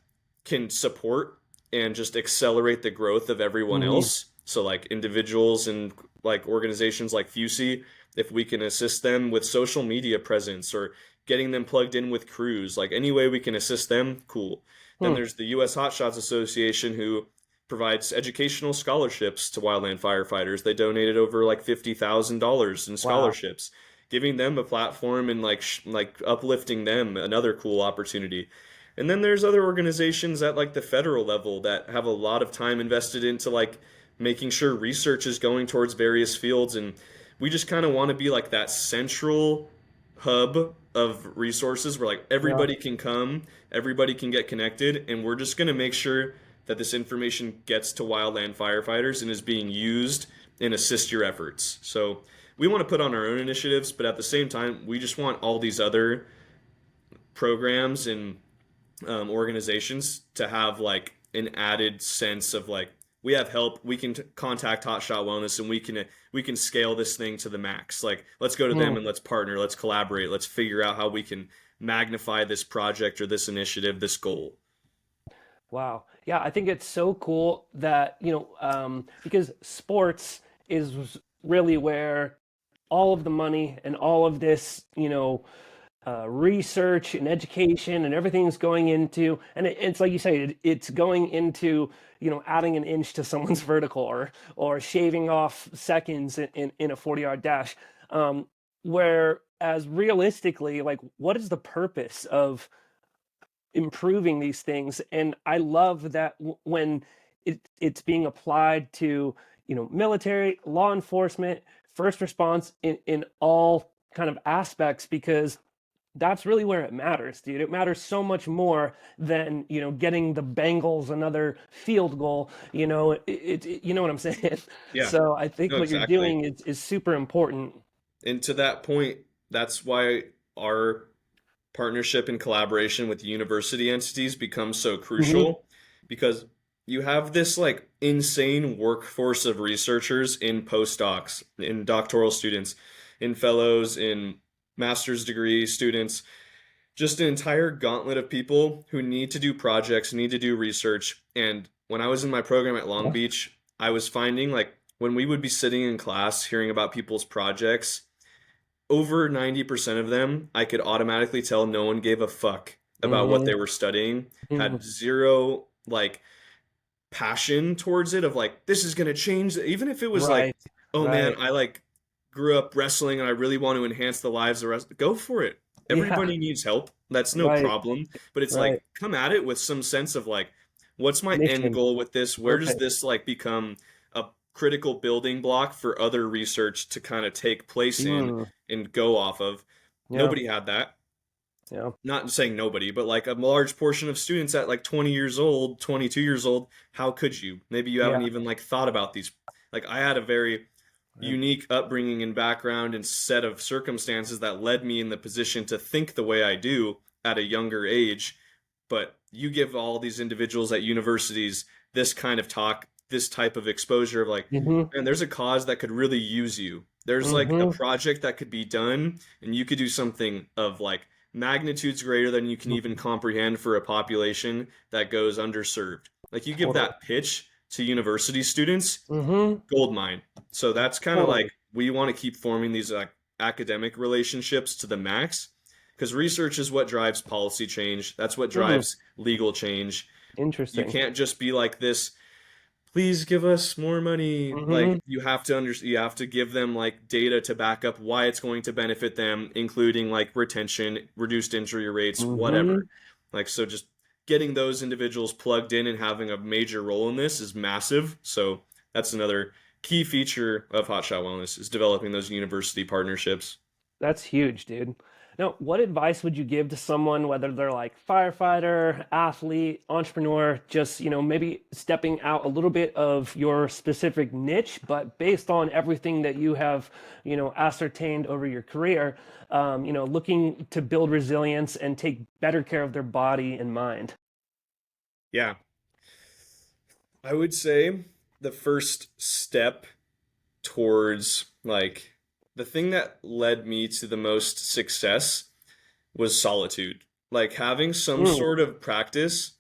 can support and just accelerate the growth of everyone Hmm. else. So like individuals and like organizations like FUSI, if we can assist them with social media presence or getting them plugged in with crews, like any way we can assist them, cool. Then Hmm. there's the US Hotshots Association who provides educational scholarships to wildland firefighters. They donated over like $50,000 in Wow. scholarships, giving them a platform and like uplifting them, another cool opportunity. And then there's other organizations at like the federal level that have a lot of time invested into like making sure research is going towards various fields, and we just kind of want to be like that central hub of resources where like Yeah. everybody can come, everybody can get connected, and we're just going to make sure that this information gets to wildland firefighters and is being used and assist your efforts. So we want to put on our own initiatives, but at the same time, we just want all these other programs and organizations to have like an added sense of like we have help. We can contact Hotshot Wellness and we can scale this thing to the max. Like let's go to them Hmm. and let's partner. Let's collaborate. Let's figure out how we can magnify this project or this initiative, this goal. Wow. Yeah, I think it's so cool that, because sports is really where all of the money and all of this, research and education and everything's going into, and it's like you say, it's going into, adding an inch to someone's vertical or shaving off seconds in a 40-yard dash. Whereas realistically, like, what is the purpose of improving these things? And I love that when it's being applied to, military, law enforcement, first response in all kind of aspects, because that's really where it matters, dude. It matters so much more than, getting the Bengals another field goal. You know what I'm saying? Yeah, So I think no, what you're exactly. doing is super important. And to that point, that's why our partnership and collaboration with university entities becomes so Hmm. crucial because you have this like insane workforce of researchers in postdocs, in doctoral students, in fellows, in master's degree students, just an entire gauntlet of people who need to do projects, need to do research. And when I was in my program at Long Yeah. Beach, I was finding like when we would be sitting in class hearing about people's projects, over 90% of them, I could automatically tell no one gave a fuck about what Hmm. they were studying, Hmm. had zero like passion towards it of like this is going to change even if it was like Right. oh man, Right. I like grew up wrestling and I really want to enhance the lives of the rest, go for it. Yeah. Everybody needs help. That's no Right. problem, but it's Right. like come at it with some sense of like what's my end Mission. goal with this? Where does Purpose. this like become a critical building block for other research to kind of take place in Mm. and go off of? Yeah. Nobody had that. Yeah. Not saying nobody, but like a large portion of students at like 20 years old, 22 years old, how could you? Maybe you haven't Yeah. even like thought about these. Like I had a very Right. unique upbringing and background and set of circumstances that led me in the position to think the way I do at a younger age. But you give all these individuals at universities this kind of talk, this type of exposure of like, Hmm. man, there's a cause that could really use you. There's like a Hmm. project that could be done, and you could do something of like magnitudes greater than you can even comprehend for a population that goes underserved. Like you give Totally. that pitch to university students, Hmm. gold mine. So that's kind of like Totally. we want to keep forming these like academic relationships to the max, because research is what drives policy change. That's what Hmm. drives legal change. You Interesting. can't just be like this, please give us more money. Like Hmm. you have to give them like data to back up why it's going to benefit them, including like retention, reduced injury rates, Hmm. whatever. Like so just getting those individuals plugged in and having a major role in this is massive. So that's another key feature of Hotshot Wellness is developing those university partnerships. That's huge, dude. Now, what advice would you give to someone, whether they're like firefighter, athlete, entrepreneur, just, maybe stepping out a little bit of your specific niche, but based on everything that you have, ascertained over your career, looking to build resilience and take better care of their body and mind? Yeah. I would say the first step towards like the thing that led me to the most success was solitude. Like having some Mm, sort of practice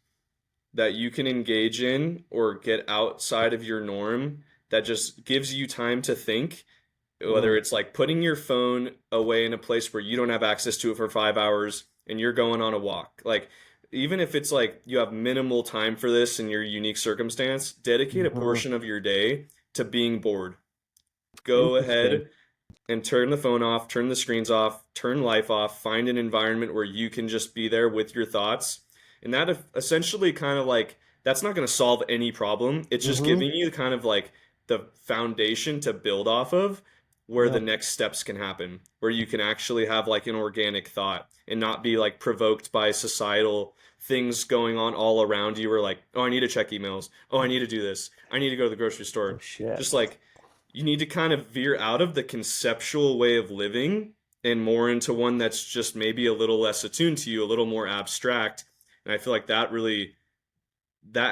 that you can engage in or get outside of your norm that just gives you time to think, whether mm, it's like putting your phone away in a place where you don't have access to it for 5 hours and you're going on a walk. Like, even if it's like you have minimal time for this in your unique circumstance, dedicate a mhm. portion of your day to being bored. Go Interesting. ahead and turn the phone off, turn the screens off, turn life off, find an environment where you can just be there with your thoughts. And that essentially kind of like that's not going to solve any problem. It's just Hmm. giving you kind of like the foundation to build off of where the Yeah. next steps can happen, where you can actually have like an organic thought and not be like provoked by societal things going on all around you or like, oh, I need to check emails. Oh, I need to do this. I need to go to the grocery Oh, store. shit. Just like you need to kind of veer out of the conceptual way of living and more into one that's just maybe a little less attuned to you, a little more abstract. And I feel like that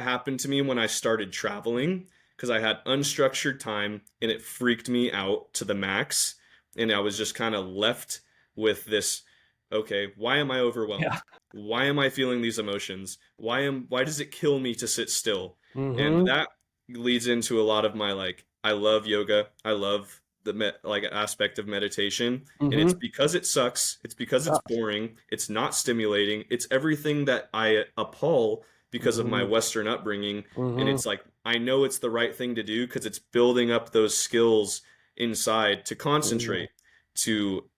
happened to me when I started traveling because I had unstructured time and it freaked me out to the max. And I was just kind of left with this, okay, why am I Yeah. overwhelmed? Why am I feeling these emotions? Why does it kill me to sit still? And Hmm. that leads into a lot of my like I love yoga. I love the like aspect of meditation, and it's Hmm. because it sucks. It's because it's Sucks. boring. It's not stimulating. It's everything that I appall because of my Hmm. Western upbringing. And Hmm. it's like, I know it's the right thing to do because it's building up those skills inside to Hmm. concentrate, to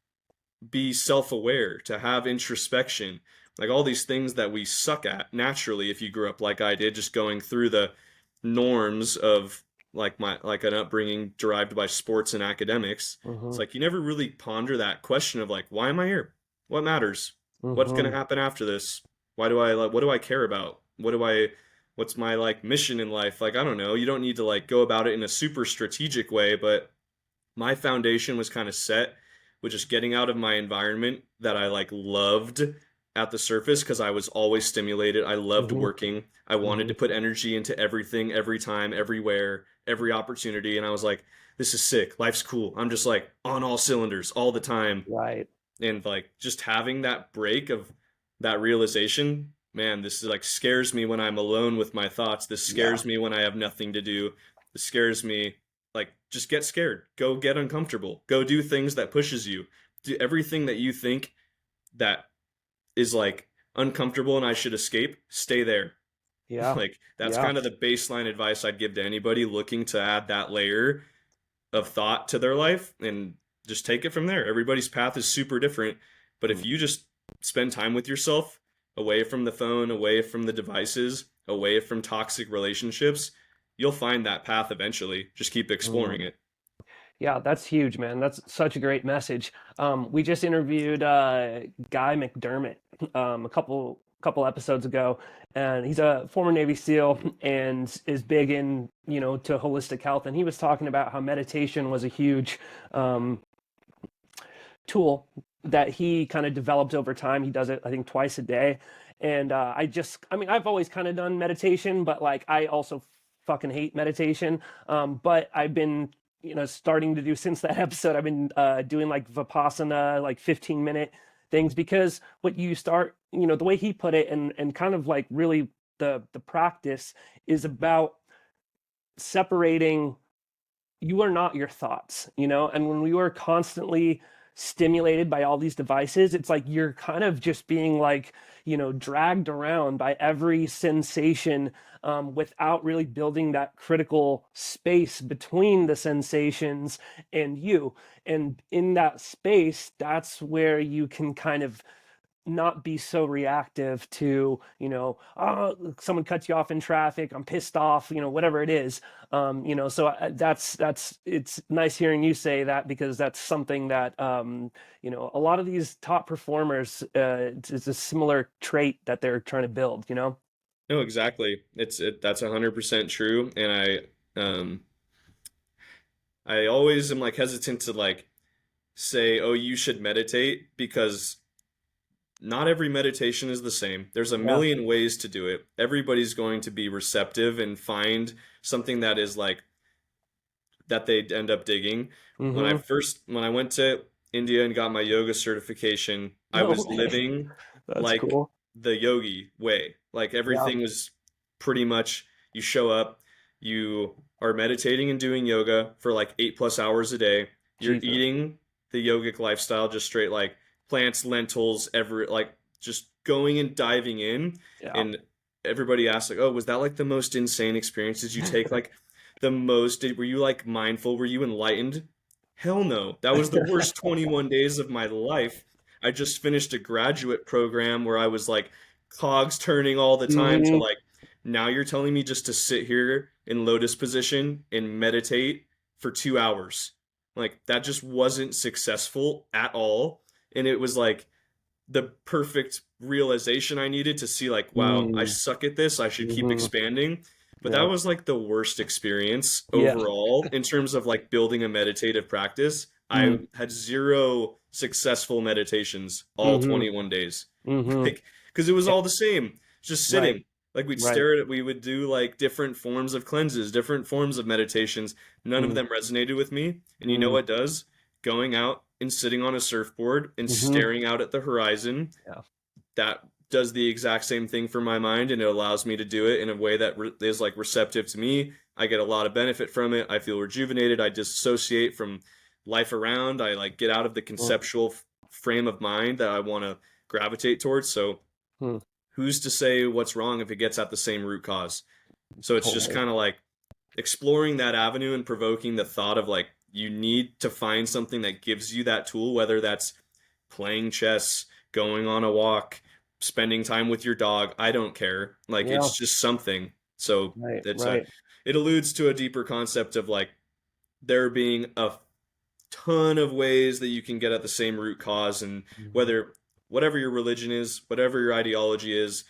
be self aware, to have introspection, like all these things that we suck at naturally if you grew up like I did, just going through the norms of like an upbringing derived by sports and academics. It's Hmm. like you never really ponder that question of like, why am I here? What matters? What's going Hmm. to happen after this? Why do I like what do I care about? What's my like mission in life? Like I don't know. You don't need to like go about it in a super strategic way, but my foundation was kind of set with just getting out of my environment that I like loved at the surface because I was always stimulated. I loved Hmm. working. I wanted Hmm. to put energy into everything, every time, everywhere, every opportunity. And I was like, this is sick. Life's cool. I'm just like on all cylinders all the time. Right. And like just having that break of that realization, man, this is like scares me when I'm alone with my thoughts. This Yeah. scares me when I have nothing to do. This scares me. Like just get scared. Go get uncomfortable. Go do things that pushes you. Do everything that you think that is like uncomfortable and I should escape. Stay there. Yeah. Like that's Yeah. kind of the baseline advice I'd give to anybody looking to add that layer of thought to their life and just take it from there. Everybody's path is super different, but if Mm, you just spend time with yourself, away from the phone, away from the devices, away from toxic relationships, you'll find that path eventually. Just keep exploring mm. it. Yeah, that's huge, man. That's such a great message. We just interviewed Guy McDermott a couple episodes ago, and he's a former Navy SEAL and is big in to holistic health. And he was talking about how meditation was a huge um, tool that he kind of developed over time. He does it, I think, twice a day. And I mean, I've always kind of done meditation, but like I also fucking hate meditation. But I've been, starting to do since that episode, I've been doing like Vipassana, like 15-minute things because what you start, the way he put it and kind of like really the practice is about separating you are not your thoughts, and when we are constantly stimulated by all these devices, it's like you're kind of just being like, dragged around by every sensation, without really building that critical space between the sensations and you. And in that space, that's where you can kind of not be so reactive to, oh, someone cuts you off in traffic, I'm pissed off, whatever it is. So that's it's nice hearing you say that, because that's something that, a lot of these top performers, it's a similar trait that they're trying to build. No, exactly. That's 100% true. And I always am like hesitant to like say, oh, you should meditate, because not every meditation is the same. There's a Yeah. million ways to do it. Everybody's going to be receptive and find something that is like that they end up digging. Mm-hmm. When I went to India and got my yoga certification, I No was way. living That's like cool. the yogi way. Like Yeah. everything was pretty much, you show up, you are meditating and doing yoga for like 8+ hours a day. You're Jesus. eating the yogic lifestyle, just straight like plants, lentils, like just going and diving in. Yeah. And everybody asks like, "Oh, was that like the most insane experience? Did you take like were you like mindful? Were you enlightened?" Hell no. That was the worst 21 days of my life. I just finished a graduate program where I was like cogs turning all the time to Hmm. like, now you're telling me just to sit here in lotus position and meditate for 2 hours. Like that just wasn't successful at all. And it was like the perfect realization I needed to see like, wow, I Mm. suck at this. I should keep Hmm. expanding. But that Yeah. was like the worst experience Yeah. overall in terms of like building a meditative practice. I Mm. had zero successful meditations all Hmm. 21 days. Hmm. Like, because it was Yeah. all the same, just Right. sitting. Like Right. we would do like different forms of cleanses, different forms of meditations. None of Mm. them resonated with me. And you know Mm. what does? Going out and sitting on a surfboard and Hmm. staring out at the horizon, Yeah. that does the exact same thing for my mind, and it allows me to do it in a way that is like receptive to me. I get a lot of benefit from it. I feel rejuvenated. I dissociate from life around. I like get out of the Mm. conceptual frame of mind that I want to gravitate towards. So Mm. who's to say what's wrong if it gets at the same root cause? So it's just Totally. kind of like exploring that avenue and provoking the thought of like, you need to find something that gives you that tool, whether that's playing chess, going on a walk, spending time with your dog. I don't care. Like Yeah. it's just something. So Right. it's a Right. it alludes to a deeper concept of like there being a ton of ways that you can get at the same root cause, and Mhm. whether whatever your religion is, whatever your ideology is,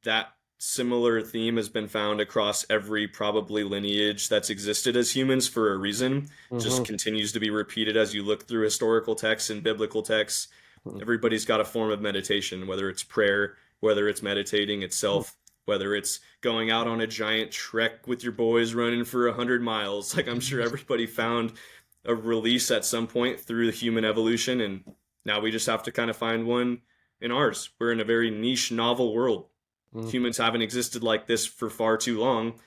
that similar theme has been found across every probably lineage that's existed as humans for a reason. Just Mhm. continues to be repeated as you look through historical texts and biblical texts. Mhm. Everybody's got a form of meditation, whether it's prayer, whether it's meditating Mhm. itself, whether it's going out on a giant trek with your boys running for 100 miles. Like I'm sure everybody found a release at some point through the human evolution, and now we just have to kind of find one in ours. We're in a very niche, novel world. Mhm. Humans haven't existed like this for far too long.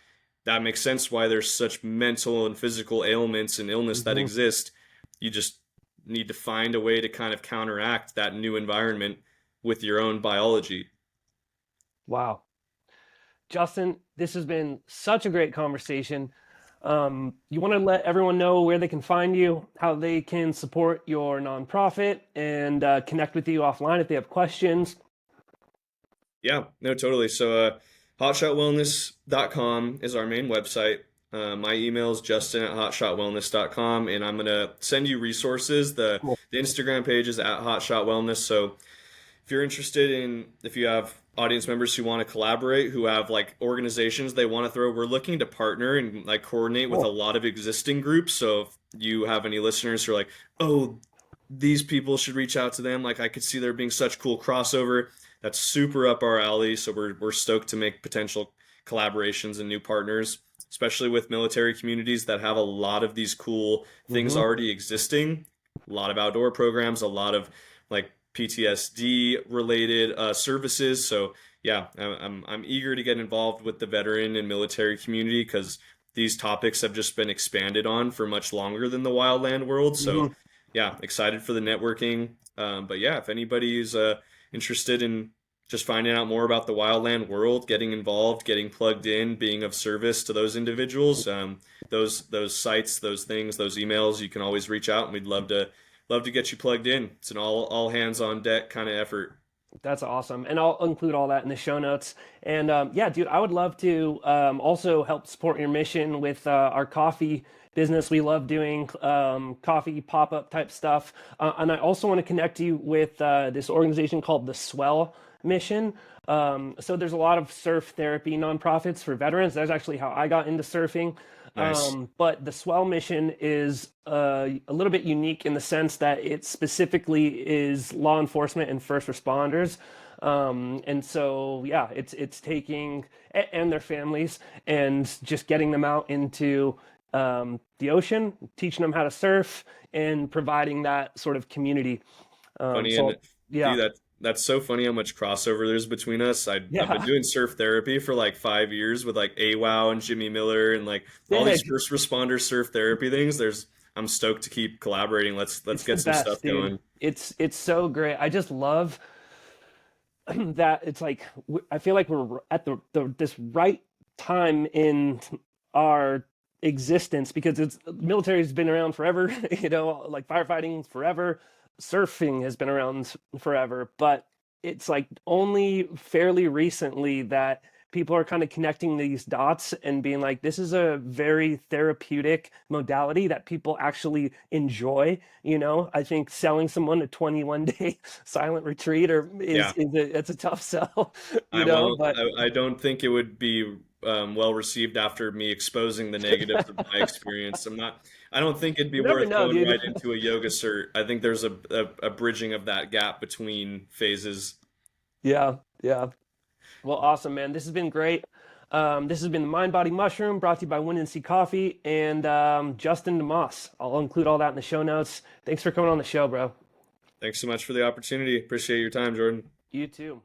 That makes sense why there's such mental and physical ailments and illness that Mhm. exist. You just need to find a way to kind of counteract that new environment with your own biology. Wow. Justin, this has been such a great conversation. You want to let everyone know where they can find you, how they can support your nonprofit, and connect with you offline if they have questions. Yeah, no, totally. So, hotshotwellness.com is our main website. My email is justin at hotshotwellness.com, and I'm going to send you resources. Cool. The Instagram page is at Hotshot Wellness. So, if you're interested in, if you have audience members who want to collaborate, who have like organizations they want to throw, we're looking to partner and like coordinate with a Cool. lot of existing groups. So, if you have any listeners who are like, oh, these people should reach out to them. Like I could see there being such cool crossover. That's super up our alley. So we're stoked to make potential collaborations and new partners, especially with military communities that have a lot of these cool things Hmm. already existing. A lot of outdoor programs, a lot of like PTSD related services. So yeah, I'm eager to get involved with the veteran and military community because these topics have just been expanded on for much longer than the wildland world. So Hmm. yeah, excited for the networking. But yeah, if anybody's interested in just finding out more about the wildland world, getting involved, getting plugged in, being of service to those individuals, those sites, those things, those emails, you can always reach out, and we'd love to get you plugged in. It's an all hands on deck kind of effort. That's awesome. And I'll include all that in the show notes. And yeah, dude, I would love to also help support your mission with our coffee business. We love doing coffee pop up type stuff. And I also want to connect you with this organization called the Swell Mission. So there's a lot of surf therapy nonprofits for veterans. That's actually how I got into surfing. Nice. But the Swell mission is a little bit unique in the sense that it specifically is law enforcement and first responders. And so, yeah, it's taking and their families and just getting them out into the ocean, teaching them how to surf, and providing that sort of community. Funny and So, yeah, dude, that's so funny how much crossover there's between us. I've been yeah, doing surf therapy for like 5 years with like AWOW and Jimmy Miller and like all these sick. first responder surf therapy things. I'm stoked to keep collaborating. Let's It's the get some stuff best, dude. going. It's so great. I just love that it's like I feel like we're at the this right time in our existence because it's military has been around forever, you know, like firefighting forever, surfing has been around forever, but it's like only fairly recently that people are kind of connecting these dots and being like, this is a very therapeutic modality that people actually enjoy. You know, I think selling someone a 21-day silent retreat or Yeah, it's a tough sell, you I know, won't. but I don't think it would be well received after me exposing the negatives of my experience. I don't think it'd be you never worth know, going dude. right into a yoga cert. I think there's a bridging of that gap between phases. Yeah, yeah. Well, awesome, man. This has been great. This has been the Mind Body Mushroom brought to you by Wind and Sea Coffee and Justin DeMoss. I'll include all that in the show notes. Thanks for coming on the show, bro. Thanks so much for the opportunity. Appreciate your time, Jordan. You too.